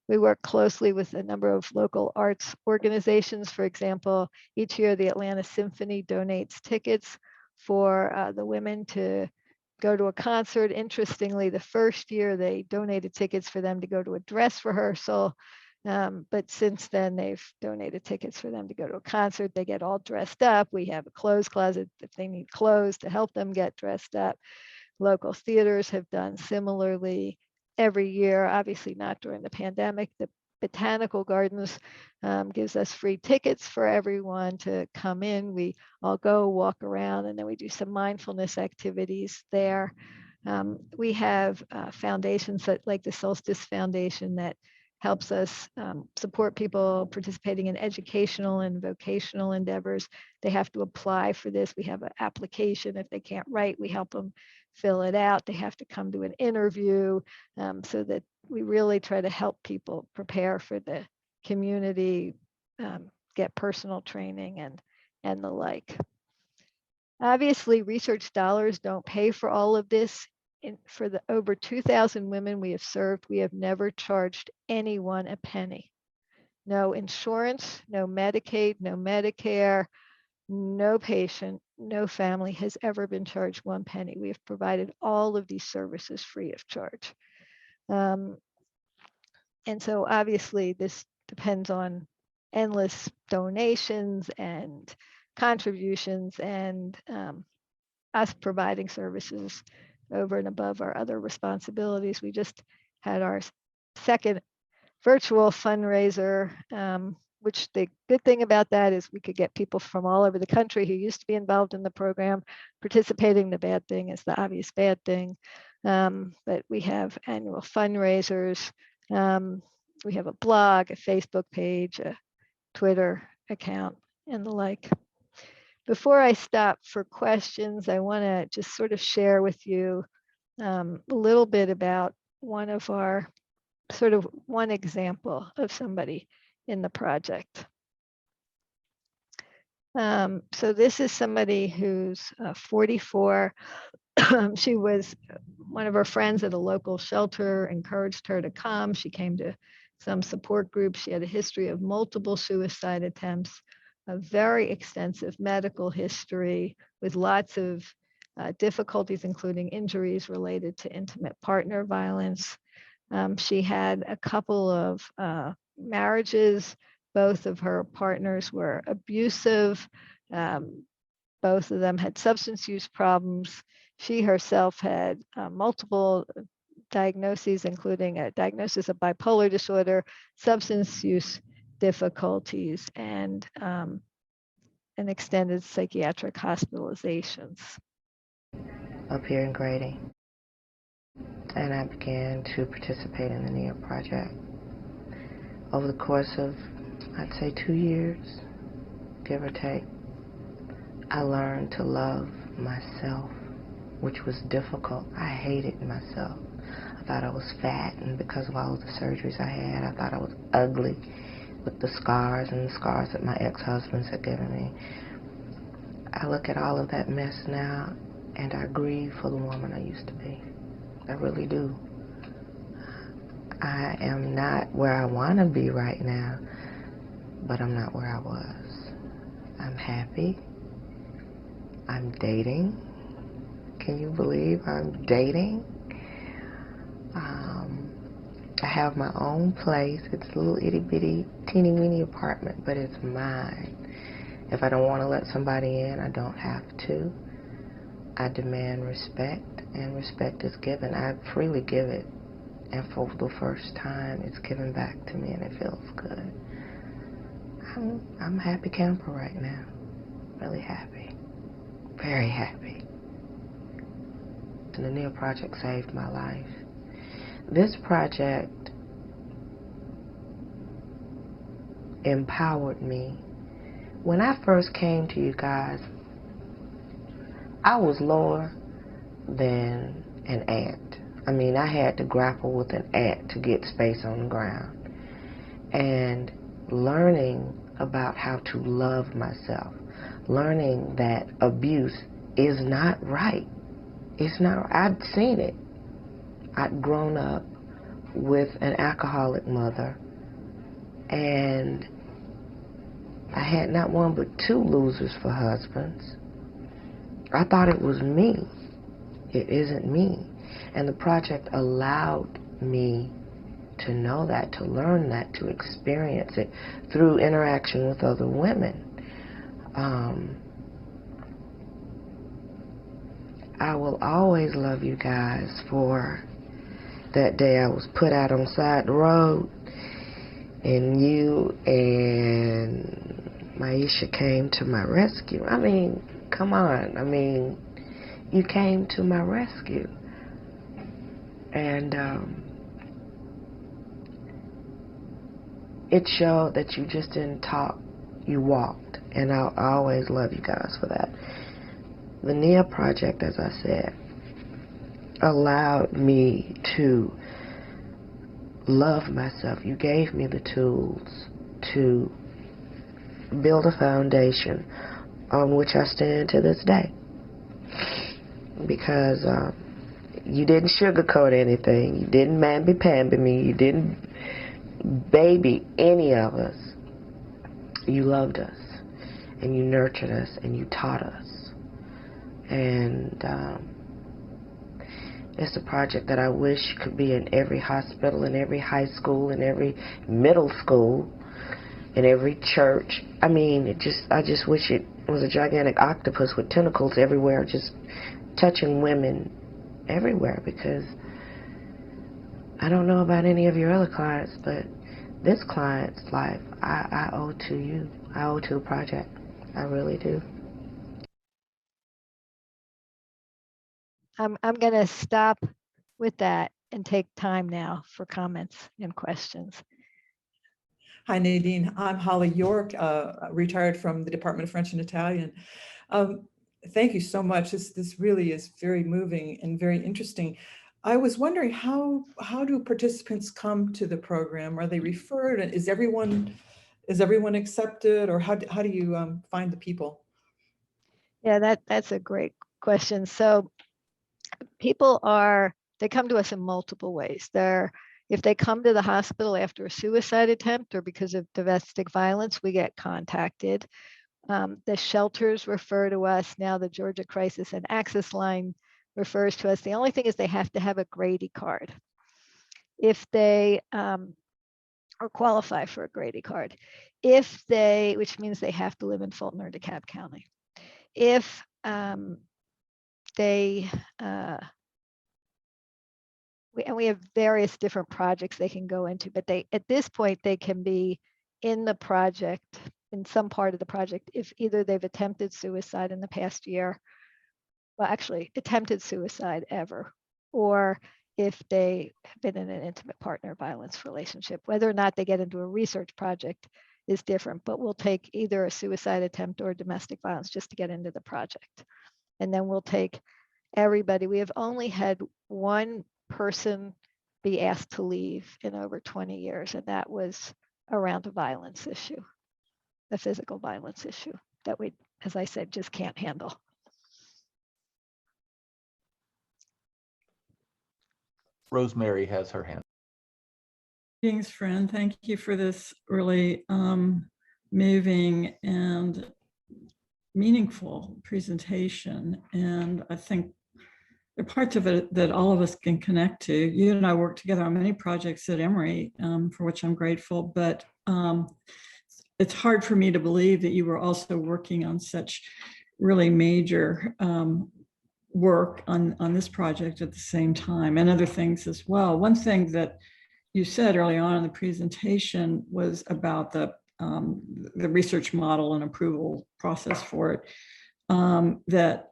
S1: We work closely with a number of local arts organizations. For example, each year the Atlanta Symphony donates tickets for the women to go to a concert. Interestingly, the first year they donated tickets for them to go to a dress rehearsal. But since then, they've donated tickets for them to go to a concert. They get all dressed up. We have a clothes closet if they need clothes to help them get dressed up. Local theaters have done similarly every year, obviously not during the pandemic. The Botanical Gardens gives us free tickets for everyone to come in. We all go walk around, and then we do some mindfulness activities there. We have foundations like the Solstice Foundation that helps us support people participating in educational and vocational endeavors. They have to apply for this. We have an application. If they can't write, we help them fill it out. They have to come to an interview, so that we really try to help people prepare for the community, get personal training and the like. Obviously, research dollars don't pay for all of this. For the over 2,000 women we have served, we have never charged anyone a penny. No insurance, no Medicaid, no Medicare, no patient, no family has ever been charged one penny. We have provided all of these services free of charge. And so obviously this depends on endless donations and contributions and us providing services over and above our other responsibilities. We just had our second virtual fundraiser, which the good thing about that is we could get people from all over the country who used to be involved in the program participating. The bad thing is the obvious bad thing. But we have annual fundraisers. We have a blog, a Facebook page, a Twitter account, and the like. Before I stop for questions, I want to just sort of share with you a little bit about one example of somebody in the project. So this is somebody who's 44. She was one of her friends at a local shelter, encouraged her to come. She came to some support groups. She had a history of multiple suicide attempts, a very extensive medical history with lots of difficulties, including injuries related to intimate partner violence. She had a couple of marriages. Both of her partners were abusive. Both of them had substance use problems. She herself had multiple diagnoses, including a diagnosis of bipolar disorder, substance use difficulties, and extended psychiatric hospitalizations.
S5: Up here in Grady, and I began to participate in the Nia Project. Over the course of, I'd say, 2 years, give or take, I learned to love myself, which was difficult. I hated myself. I thought I was fat, and because of all of the surgeries I had, I thought I was ugly with the scars and the scars that my ex-husbands had given me. I look at all of that mess now, and I grieve for the woman I used to be. I really do. I am not where I want to be right now, but I'm not where I was. I'm happy. I'm dating. Can you believe I'm dating? I have my own place. It's a little itty-bitty, teeny-weeny apartment, but it's mine. If I don't want to let somebody in, I don't have to. I demand respect, and respect is given. I freely give it, and for the first time, it's given back to me, and it feels good. I'm a happy camper right now. Really happy. Very happy. And the Nia Project saved my life. This project empowered me. When I first came to you guys, I was lower than an ant. I mean, I had to grapple with an ant to get space on the ground. And learning about how to love myself, learning that abuse is not right. It's not, I'd seen it. I'd grown up with an alcoholic mother, and I had not one but 2 losers for husbands. I thought it was me. It isn't me. And the project allowed me to know that, to learn that, to experience it through interaction with other women. I will always love you guys for that day I was put out on the side of the road, and you and Maisha came to my rescue. I mean, come on. I mean, you came to my rescue. And it showed that you just didn't talk, you walked. And I always love you guys for that. The Nia Project, as I said, allowed me to love myself. You gave me the tools to build a foundation on which I stand to this day. Because you didn't sugarcoat anything. You didn't mamby-pamby me. You didn't baby any of us. You loved us, and you nurtured us, and you taught us. And it's a project that I wish could be in every hospital, in every high school, in every middle school, in every church. I mean, I just wish it was a gigantic octopus with tentacles everywhere, just touching women everywhere, because I don't know about any of your other clients, but this client's life, I owe to you. I owe to the project. I really do.
S1: I'm going to stop with that and take time now for comments and questions.
S6: Hi, Nadine. I'm Holly York, retired from the Department of French and Italian. Thank you so much. This really is very moving and very interesting. I was wondering, how do participants come to the program? Are they referred? Is everyone accepted, or how do you find the people?
S1: Yeah, that's a great question. So people they come to us in multiple ways. If they come to the hospital after a suicide attempt or because of domestic violence, we get contacted. The shelters refer to us. Now the Georgia Crisis and Access Line refers to us. The only thing is they have to have a Grady card if they or qualify for a Grady card. Which means they have to live in Fulton or DeKalb County. If we have various different projects they can go into, but at this point they can be in the project, in some part of the project, if either they've attempted suicide in the past year, well, actually attempted suicide ever, or if they have been in an intimate partner violence relationship. Whether or not they get into a research project is different, but we'll take either a suicide attempt or domestic violence just to get into the project. And then we'll take everybody. We have only had one person be asked to leave in over 20 years, and that was around a violence issue, a physical violence issue that we, as I said, just can't handle.
S2: Rosemary has her hand.
S7: Greetings, friend. Thank you for this really moving and meaningful presentation. And I think there are parts of it that all of us can connect to. You and I work together on many projects at Emory, for which I'm grateful, but it's hard for me to believe that you were also working on such really major work on this project at the same time, and other things as well. One thing that you said early on in the presentation was about the research model and approval process for it, that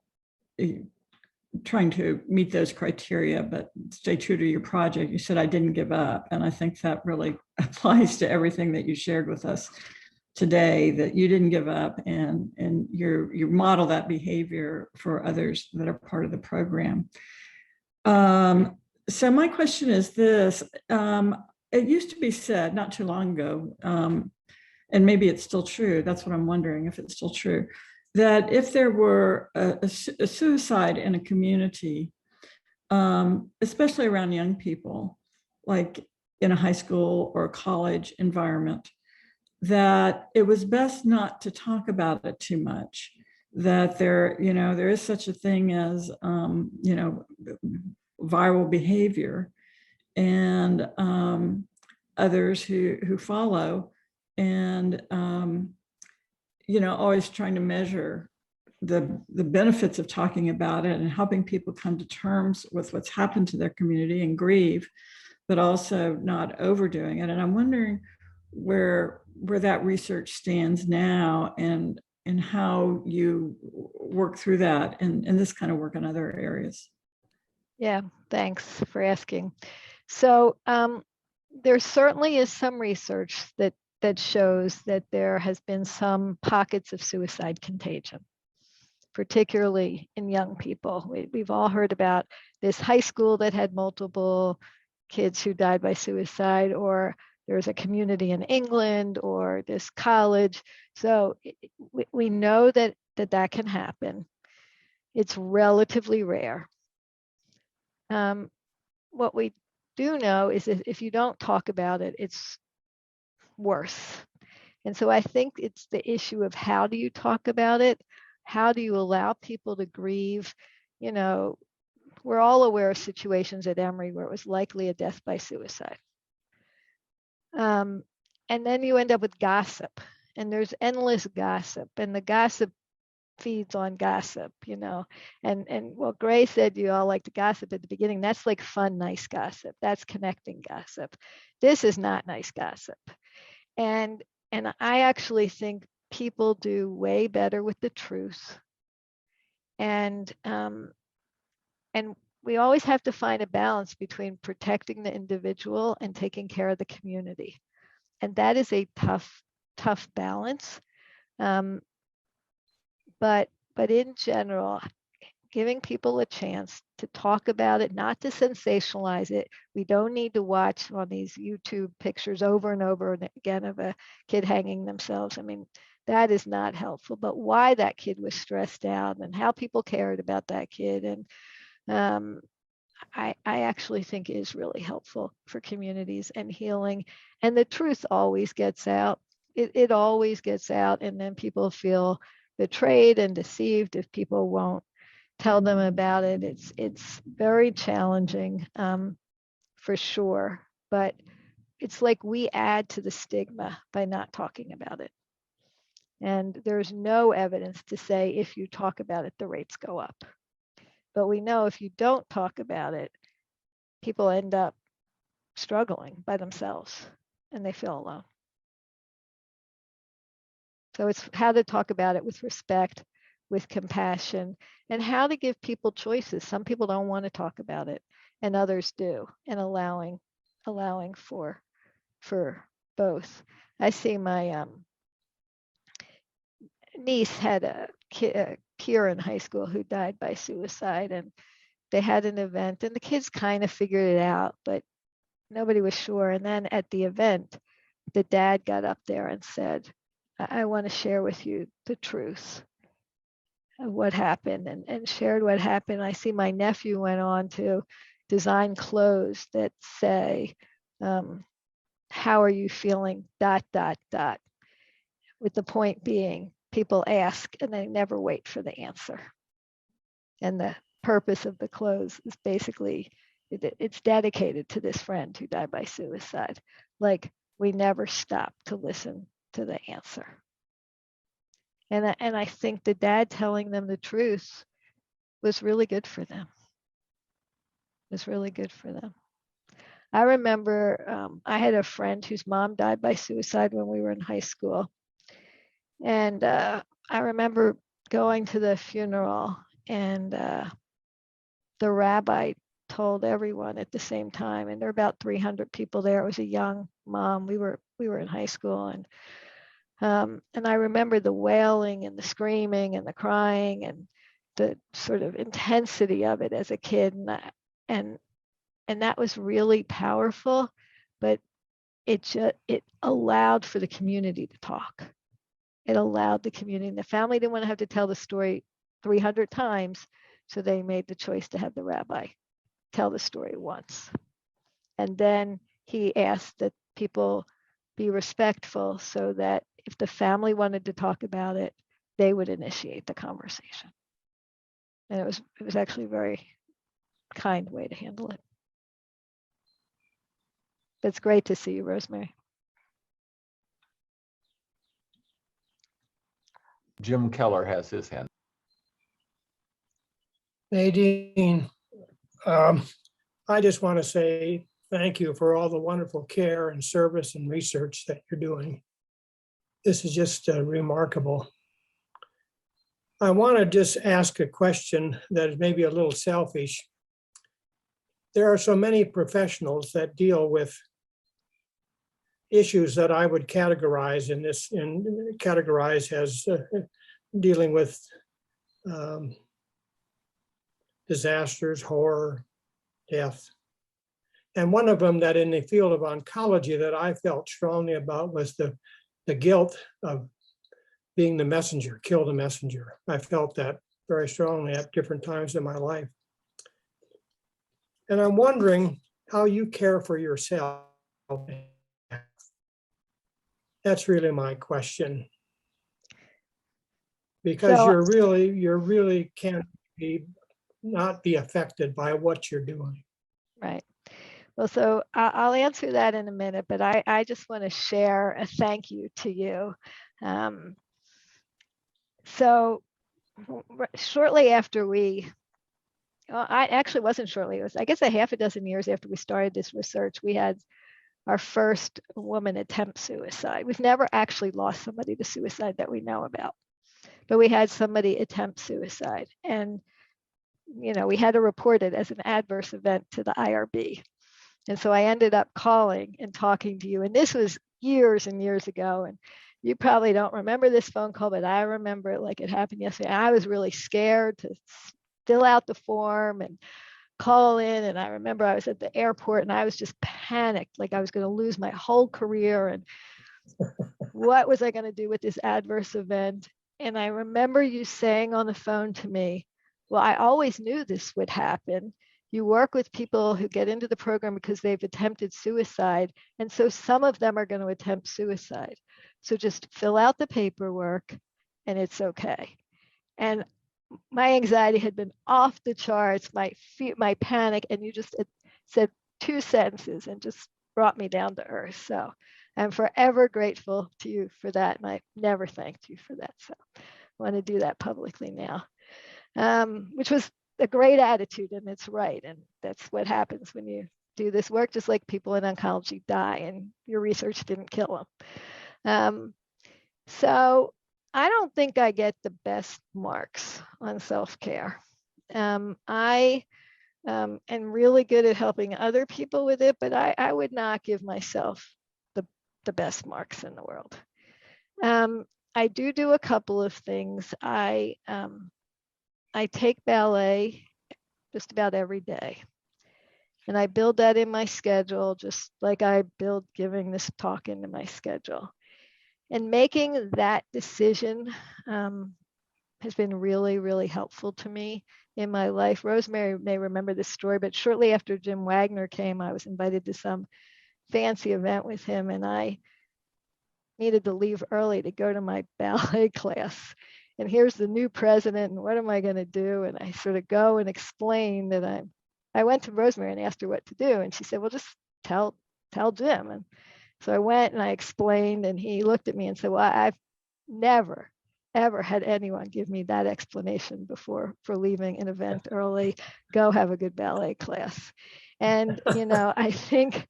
S7: trying to meet those criteria, but stay true to your project. You said, I didn't give up. And I think that really applies to everything that you shared with us today, that you didn't give up, and you model that behavior for others that are part of the program. So my question is this, it used to be said not too long ago, and maybe it's still true, that's what I'm wondering if it's still true, that if there were a suicide in a community, especially around young people, like in a high school or a college environment, that it was best not to talk about it too much, that there is such a thing as, viral behavior, and others who follow, and always trying to measure the benefits of talking about it and helping people come to terms with what's happened to their community and grieve, but also not overdoing it. And I'm wondering where that research stands now, and how you work through that and this kind of work in other areas.
S1: Yeah, thanks for asking. So there certainly is some research that that shows that there has been some pockets of suicide contagion, particularly in young people. We've all heard about this high school that had multiple kids who died by suicide, or there's a community in England, or this college. So we know that can happen. It's relatively rare. What we do know is that if you don't talk about it, it's worse. And so I think it's the issue of how do you talk about it? How do you allow people to grieve? You know, we're all aware of situations at Emory where it was likely a death by suicide. And then you end up with gossip, and there's endless gossip, and the gossip feeds on gossip, you know. And what Gray said, you all like to gossip at the beginning. That's like fun, nice gossip. That's connecting gossip. This is not nice gossip. And I actually think people do way better with the truth. And we always have to find a balance between protecting the individual and taking care of the community. And that is a tough balance. But in general, giving people a chance to talk about it, not to sensationalize it. We don't need to watch on these YouTube pictures over and over again of a kid hanging themselves. I mean, that is not helpful. But why that kid was stressed out and how people cared about that kid, and I actually think is really helpful for communities and healing. And the truth always gets out. It always gets out, and then people feel betrayed and deceived if people won't tell them about it. It's very challenging, for sure. But it's like we add to the stigma by not talking about it. And there's no evidence to say if you talk about it, the rates go up. But we know if you don't talk about it, people end up struggling by themselves and they feel alone. So it's how to talk about it with respect, with compassion, and how to give people choices. Some people don't want to talk about it and others do, and allowing for both. I see my niece had a peer in high school who died by suicide, and they had an event and the kids kind of figured it out, but nobody was sure. And then at the event, the dad got up there and said, I want to share with you the truth of what happened, and shared what happened. I see my nephew went on to design clothes that say, how are you feeling, ... with the point being, people ask and they never wait for the answer. And the purpose of the clothes is basically, it's dedicated to this friend who died by suicide. Like, we never stop to listen to the answer. And I think the dad telling them the truth was really good for them. It was really good for them. I remember I had a friend whose mom died by suicide when we were in high school. And I remember going to the funeral, and the rabbi told everyone at the same time, and there were about 300 people there. It was a young mom. We were in high school, and I remember the wailing and the screaming and the crying and the sort of intensity of it as a kid, and that was really powerful. But it allowed for the community to talk. It allowed the community, and the family didn't want to have to tell the story 300 times, so they made the choice to have the rabbi tell the story once. And then he asked that people be respectful, so that if the family wanted to talk about it, they would initiate the conversation. And it was actually a very kind way to handle it. It's great to see you, Rosemary.
S2: Jim Keller has his hand.
S8: Nadine, I just want to say thank you for all the wonderful care and service and research that you're doing. This is just remarkable. I want to just ask a question that is maybe a little selfish. There are so many professionals that deal with issues that I would categorize as dealing with disasters, horror, death. And one of them that in the field of oncology that I felt strongly about was the guilt of being the messenger, kill the messenger. I felt that very strongly at different times in my life. And I'm wondering how you care for yourself. That's really my question. Because
S1: So-
S8: you're really can't not be affected by what you're doing.
S1: Right. Well, so I'll answer that in a minute, but I just want to share a thank you to you. So shortly after I actually wasn't shortly, it was, I guess, a half a dozen years after we started this research, we had our first woman attempt suicide. We've never actually lost somebody to suicide that we know about, but we had somebody attempt suicide. And, we had to report it as an adverse event to the IRB. And so I ended up calling and talking to you. And this was years and years ago. And you probably don't remember this phone call, but I remember it like it happened yesterday. I was really scared to fill out the form and call in. And I remember I was at the airport and I was just panicked, like I was going to lose my whole career. And what was I going to do with this adverse event? And I remember you saying on the phone to me, well, I always knew this would happen. You work with people who get into the program because they've attempted suicide. And so some of them are going to attempt suicide. So just fill out the paperwork and it's okay. And my anxiety had been off the charts, my panic, and you just said 2 sentences and just brought me down to earth. So I'm forever grateful to you for that. And I never thanked you for that. So I want to do that publicly now, which was a great attitude, and it's right. And that's what happens when you do this work, just like people in oncology die and your research didn't kill them. So I don't think I get the best marks on self-care. I am really good at helping other people with it, but I would not give myself the best marks in the world. I do a couple of things. I take ballet just about every day. And I build that in my schedule, just like I build giving this talk into my schedule. And making that decision has been really, really helpful to me in my life. Rosemary may remember this story, but shortly after Jim Wagner came, I was invited to some fancy event with him, and I needed to leave early to go to my ballet class. And here's the new president, and what am I going to do? And I sort of go and explain that I went to Rosemary and asked her what to do. And she said, well, just tell Jim. And so I went and I explained, and he looked at me and said, well, I've never, ever had anyone give me that explanation before for leaving an event early. Go have a good ballet class. And, I think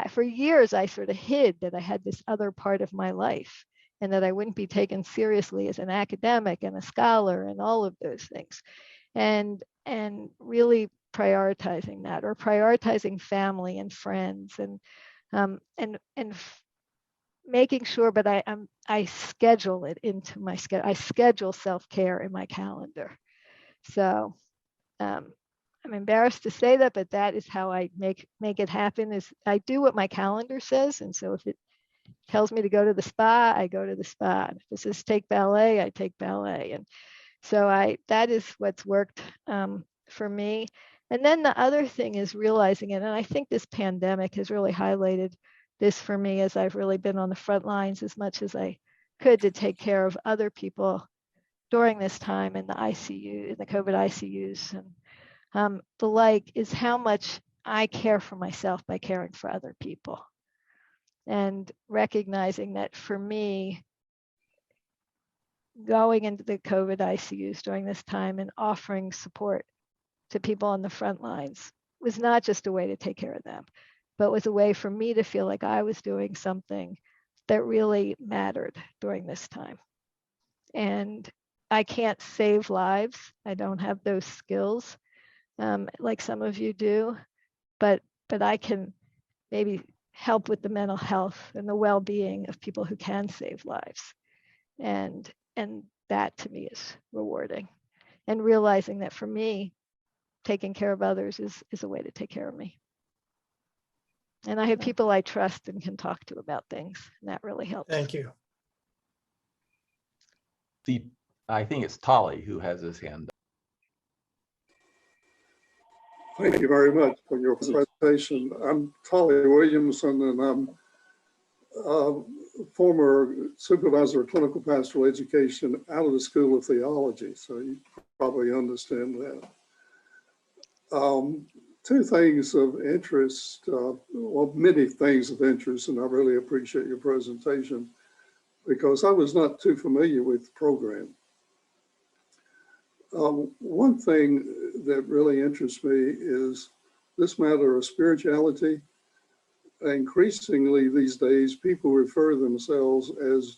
S1: for years I sort of hid that I had this other part of my life, and that I wouldn't be taken seriously as an academic and a scholar and all of those things. And really prioritizing that, or prioritizing family and friends, and making sure, but I schedule it into my schedule. I schedule self-care in my calendar. So I'm embarrassed to say that, but that is how I make it happen. Is I do what my calendar says. And so if it tells me to go to the spa, I go to the spa. If it says take ballet, I take ballet. And so that is what's worked for me. And then the other thing is realizing it. And I think this pandemic has really highlighted this for me, as I've really been on the front lines as much as I could to take care of other people during this time in the ICU, in the COVID ICUs, and the like, is how much I care for myself by caring for other people. And recognizing that for me, going into the COVID ICUs during this time and offering support to people on the front lines was not just a way to take care of them, but was a way for me to feel like I was doing something that really mattered during this time. And I can't save lives. I don't have those skills like some of you do, but I can maybe help with the mental health and the well-being of people who can save lives. And that to me is rewarding. And realizing that for me, taking care of others is a way to take care of me. And I have people I trust and can talk to about things, and that really helps.
S8: Thank you.
S2: See, I think it's Tolly who has his hand up.
S9: Thank you very much for your presentation. I'm Tolly Williamson, and I'm former supervisor of clinical pastoral education out of the School of Theology, so you probably understand that. Two things of interest, well, many things of interest, and I really appreciate your presentation because I was not too familiar with the program. One thing that really interests me is this matter of spirituality. Increasingly these days, people refer themselves as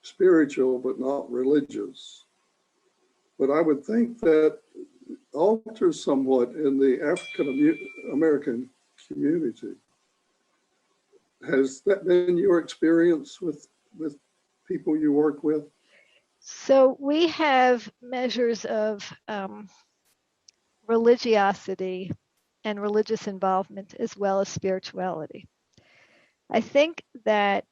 S9: spiritual but not religious. But I would think that alters somewhat in the African American community. Has that been your experience with people you work with?
S1: So we have measures of religiosity and religious involvement as well as spirituality. I think that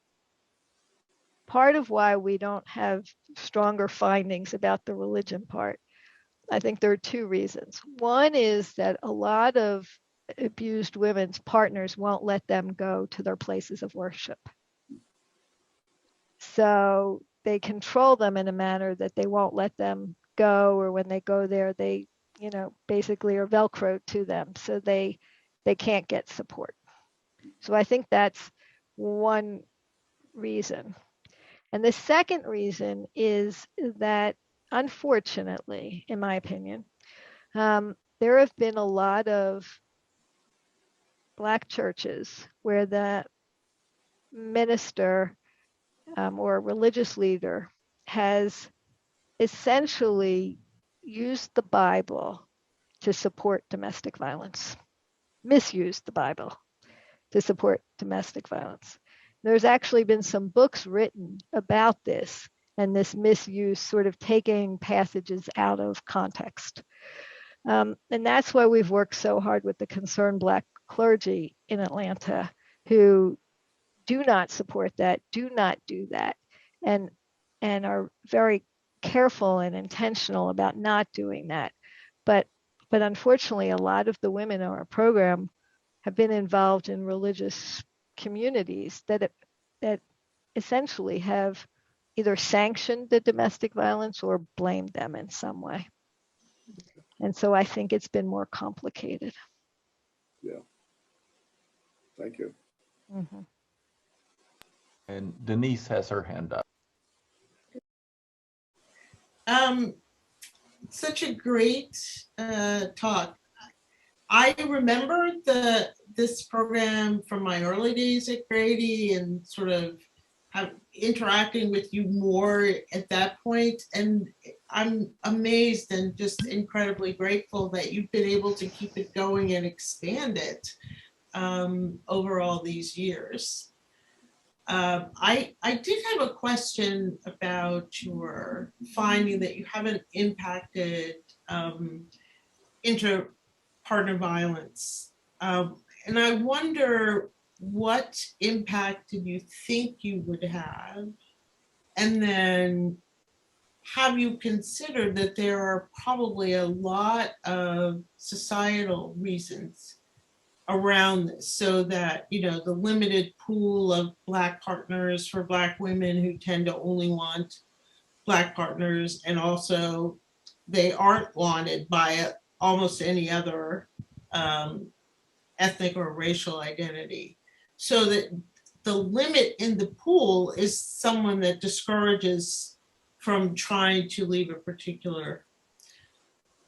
S1: part of why we don't have stronger findings about the religion part, I think there are two reasons. One is that a lot of abused women's partners won't let them go to their places of worship. So they control them in a manner that they won't let them go, or when they go there, they, basically are Velcro to them. So they can't get support. So I think that's one reason. And the second reason is that, unfortunately, in my opinion, there have been a lot of Black churches where the minister or religious leader has essentially used the Bible to support domestic violence, misused the Bible to support domestic violence. There's actually been some books written about this and this misuse, sort of taking passages out of context. And that's why we've worked so hard with the Concerned Black Clergy in Atlanta, who do not support that, do not do that, and are very careful and intentional about not doing that. But unfortunately, a lot of the women in our program have been involved in religious communities that essentially have either sanctioned the domestic violence or blamed them in some way. And so I think it's been more complicated.
S9: Yeah. Thank you.
S1: Mm-hmm.
S2: And Denise has her hand up.
S4: Such a great talk. I remember this program from my early days at Grady and sort of interacting with you more at that point. And I'm amazed and just incredibly grateful that you've been able to keep it going and expand it over all these years. I did have a question about your finding that you haven't impacted inter-partner violence. And I wonder, what impact did you think you would have? And then have you considered that there are probably a lot of societal reasons around this, so that, the limited pool of Black partners for Black women who tend to only want Black partners, and also they aren't wanted by almost any other ethnic or racial identity, so that the limit in the pool is someone that discourages from trying to leave a particular.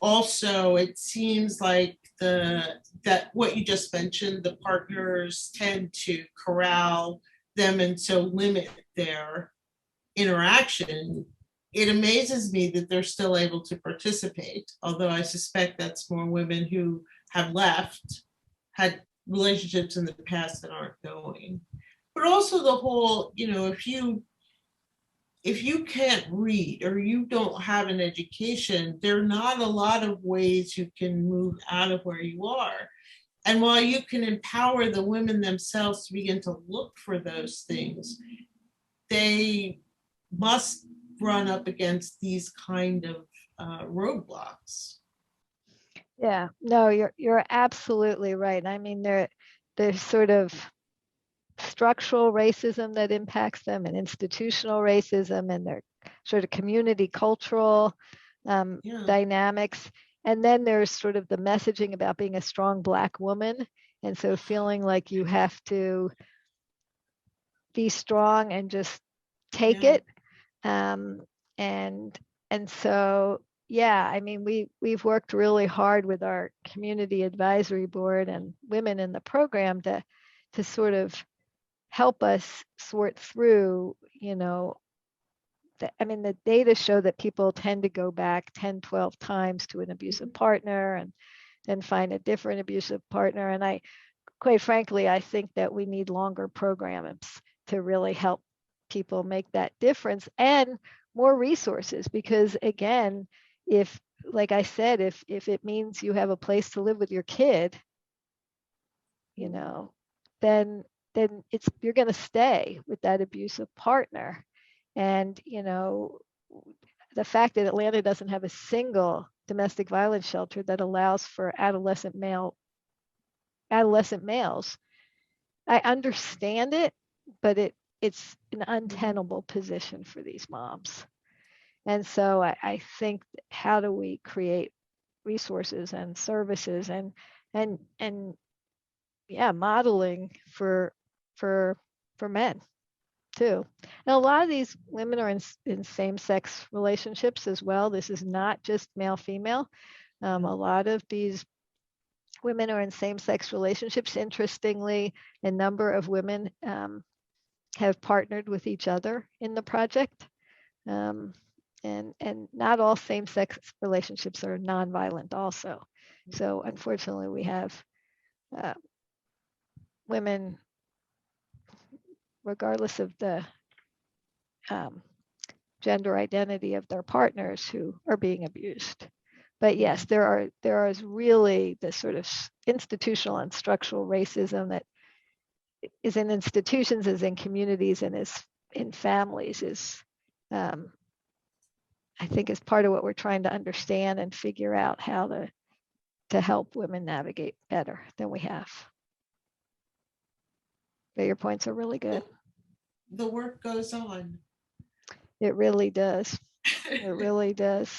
S4: Also, it seems like that what you just mentioned, the partners tend to corral them and so limit their interaction. It amazes me that they're still able to participate, although I suspect that's more women who have left, had relationships in the past that aren't going. But also the whole, if you can't read or you don't have an education, there are not a lot of ways you can move out of where you are. And while you can empower the women themselves to begin to look for those things, they must run up against these kind of roadblocks.
S1: Yeah, no, you're absolutely right. I mean, there's sort of structural racism that impacts them, and institutional racism, and their sort of community cultural dynamics. And then there's sort of the messaging about being a strong Black woman, and so feeling like you have to be strong and just take it. And so yeah, I mean, we've worked really hard with our community advisory board and women in the program to sort of help us sort through, I mean, the data show that people tend to go back 10, 12 times to an abusive partner and then find a different abusive partner. And quite frankly, I think that we need longer programs to really help people make that difference, and more resources, because again, if, like I said, if it means you have a place to live with your kid, then you're going to stay with that abusive partner. And the fact that Atlanta doesn't have a single domestic violence shelter that allows for adolescent males, I understand it, but it's an untenable position for these moms. And so I think, how do we create resources and services and modeling for men too. Now, a lot of these women are in same-sex relationships as well. This is not just male-female. A lot of these women are in same-sex relationships. Interestingly, a number of women have partnered with each other in the project. And not all same-sex relationships are nonviolent also. So unfortunately, we have women, regardless of the gender identity of their partners, who are being abused. But yes, there is really this sort of institutional and structural racism that is in institutions, is in communities, and is in families, is I think is part of what we're trying to understand and figure out how to help women navigate better than we have. But your points are really good.
S4: The work goes on.
S1: It really does. It really does.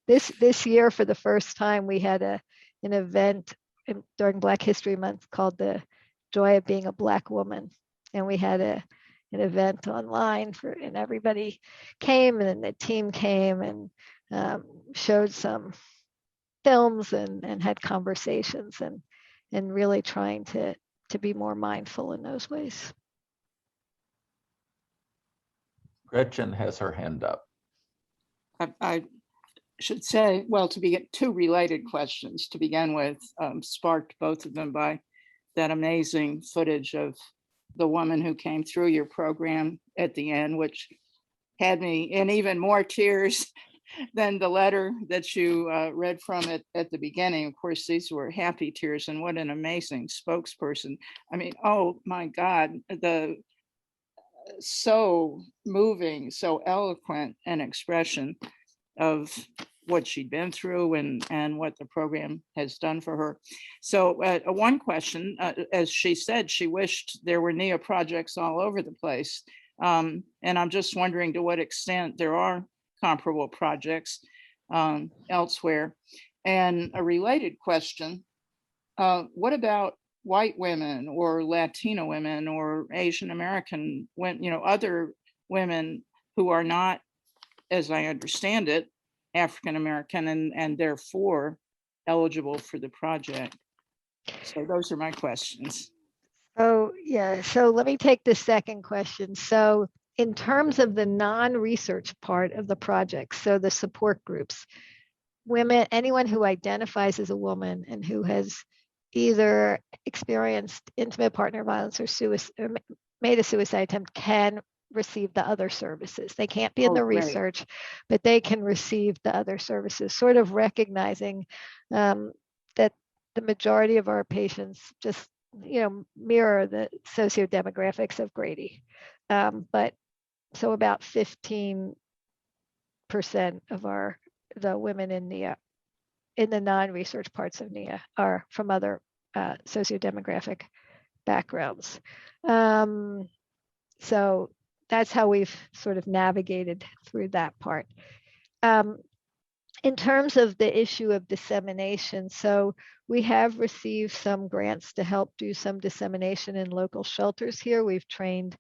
S1: This year, for the first time, we had an event during Black History Month called The Joy of Being a Black Woman. And we had an event online and everybody came, and then the team came and showed some films and had conversations and really trying to be more mindful in those ways.
S2: Gretchen has her hand up.
S3: I should say, well, to begin, two related questions to begin with, sparked both of them by that amazing footage of the woman who came through your program at the end, which had me in even more tears than the letter that you read from it at the beginning. Of course, these were happy tears, and what an amazing spokesperson. I mean, oh my God, so moving, so eloquent an expression of what she'd been through and what the program has done for her. So one question, as she said, she wished there were Nia projects all over the place. And I'm just wondering to what extent there are comparable projects elsewhere. And a related question, what about white women or Latino women or Asian American women, other women who are not, as I understand it, African American and therefore eligible for the project? So those are my questions.
S1: Oh, yeah. So let me take the second question. So in terms of the non-research part of the project, so the support groups, women, anyone who identifies as a woman and who has either experienced intimate partner violence or suicide, or made a suicide attempt, can receive the other services. They can't be in the
S3: great.
S1: research, but they can receive the other services, sort of recognizing that the majority of our patients just, mirror the sociodemographics of Grady. But so about 15% of the women in the non-research parts of Nia are from other sociodemographic backgrounds. So that's how we've sort of navigated through that part. In terms of the issue of dissemination, so we have received some grants to help do some dissemination in local shelters here. We've trained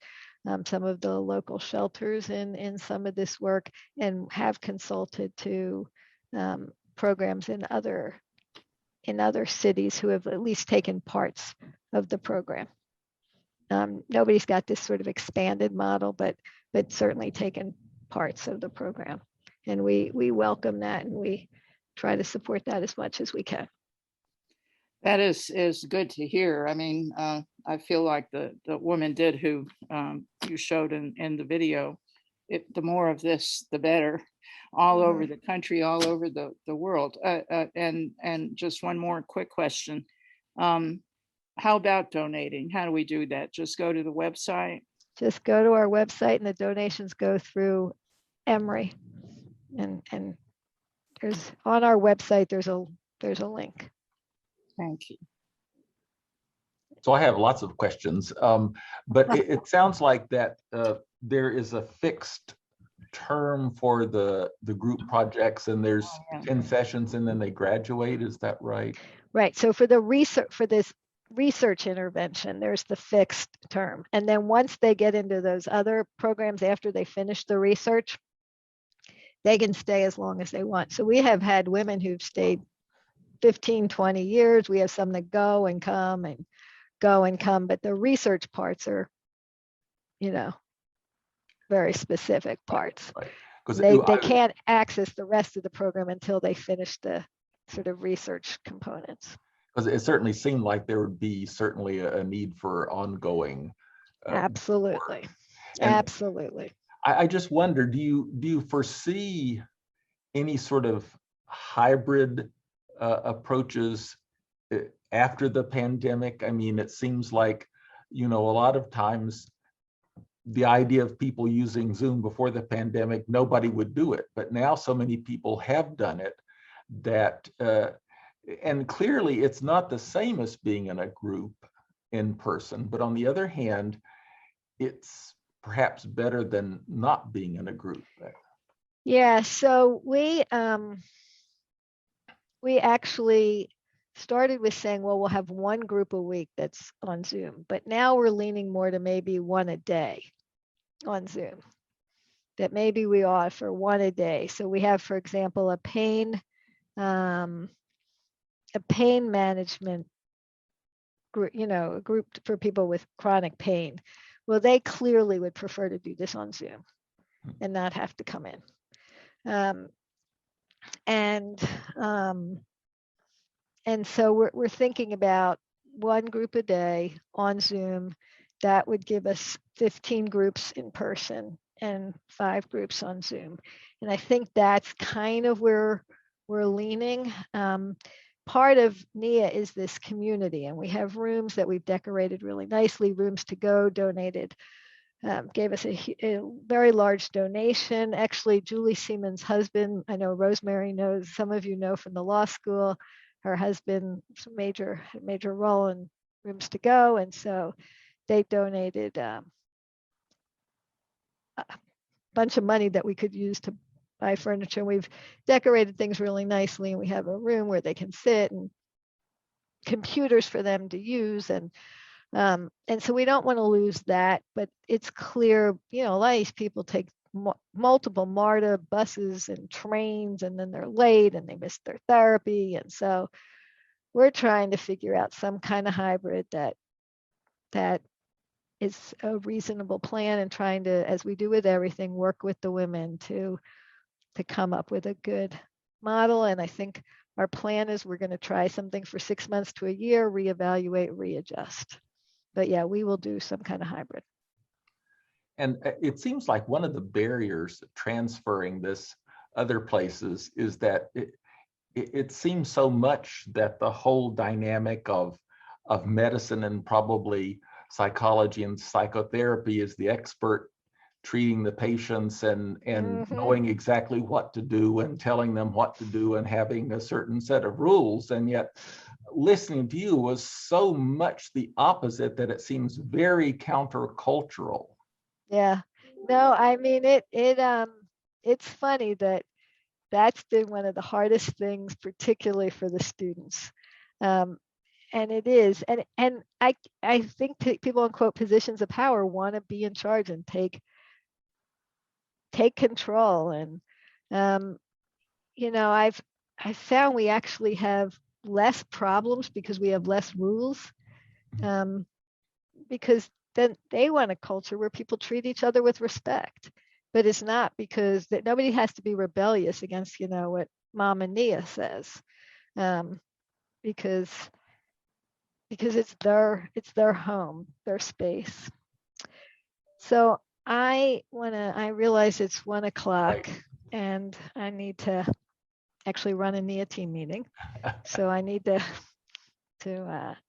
S1: some of the local shelters in some of this work, and have consulted to programs in other cities who have at least taken parts of the program. Nobody's got this sort of expanded model, but certainly taken parts of the program. And we welcome that, and we try to support that as much as we can.
S3: That is good to hear. I mean, I feel like the woman did who you showed in the video. The more of this, the better, all over the country, all over the world. And just one more quick question. How about donating? How do we do that? Just go to the website?
S1: Just go to our website, and the donations go through Emory. And there's on our website, there's a link.
S3: Thank you.
S2: So I have lots of questions, but it sounds like that there is a fixed term for the group projects, and there's 10 sessions and then they graduate. Is that right?
S1: Right. So for this research intervention, there's the fixed term. And then once they get into those other programs, after they finish the research, they can stay as long as they want. So we have had women who've stayed 15, 20 years. We have some that go and come, but the research parts are, very specific parts.
S2: Right.
S1: They can't access the rest of the program until they finish the sort of research components.
S2: Because it certainly seemed like there would be certainly a need for ongoing.
S1: Absolutely. Absolutely.
S2: I just wonder, do you foresee any sort of hybrid approaches after the pandemic? I mean, it seems like, a lot of times the idea of people using Zoom before the pandemic, nobody would do it. But now so many people have done it that, and clearly it's not the same as being in a group in person. But on the other hand, it's perhaps better than not being in a group.
S1: Yeah, so we actually started with saying, well, we'll have one group a week that's on Zoom, but now we're leaning more to maybe one a day on Zoom, that maybe we offer one a day. So we have, for example, a pain management group, a group for people with chronic pain. Well, they clearly would prefer to do this on Zoom and not have to come in. And so we're thinking about one group a day on Zoom. That would give us 15 groups in person and 5 groups on Zoom. And I think that's kind of where we're leaning. Part of Nia is this community, and we have rooms that we've decorated really nicely. Rooms to Go donated, gave us a very large donation. Actually, Julie Seaman's husband, I know Rosemary knows, some of you know from the law school, her husband, major role in Rooms to Go. And so they donated a bunch of money that we could use to buy furniture. We've decorated things really nicely, and we have a room where they can sit and computers for them to use. And so we don't want to lose that, but it's clear, a lot of these people take multiple MARTA buses and trains, and then they're late and they miss their therapy. And so we're trying to figure out some kind of hybrid that is a reasonable plan, and trying to, as we do with everything, work with the women to come up with a good model. And I think our plan is we're going to try something for 6 months to a year, reevaluate, readjust. But yeah, we will do some kind of hybrid.
S2: And it seems like one of the barriers transferring this other places is that it seems so much that the whole dynamic of medicine and probably psychology and psychotherapy is the expert treating the patients and knowing exactly what to do and telling them what to do and having a certain set of rules. And yet listening to you was so much the opposite that it seems very countercultural.
S1: Yeah, no, I mean, it's funny that that's been one of the hardest things, particularly for the students. And it is, and I think people in quote positions of power want to be in charge and take control. And I've found we actually have less problems because we have less rules. Because then they want a culture where people treat each other with respect. But it's not because that nobody has to be rebellious against, what Mom and Nia says, because it's their home, their space. So I realize it's 1 o'clock and I need to actually run a Nia team meeting. So I need to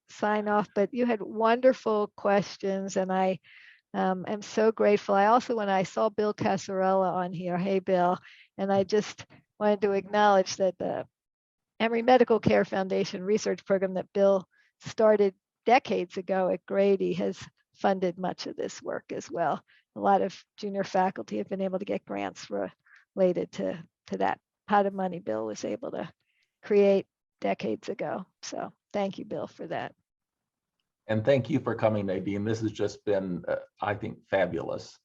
S1: sign off, but you had wonderful questions and I am so grateful. I also, when I saw Bill Casarella on here, hey Bill, and I just wanted to acknowledge that the Emory Medical Care Foundation research program that Bill started decades ago at Grady has funded much of this work as well. A lot of junior faculty have been able to get grants related to that pot of money Bill was able to create decades ago. So thank you, Bill, for that.
S2: And thank you for coming, Nadine. This has just been, I think, fabulous.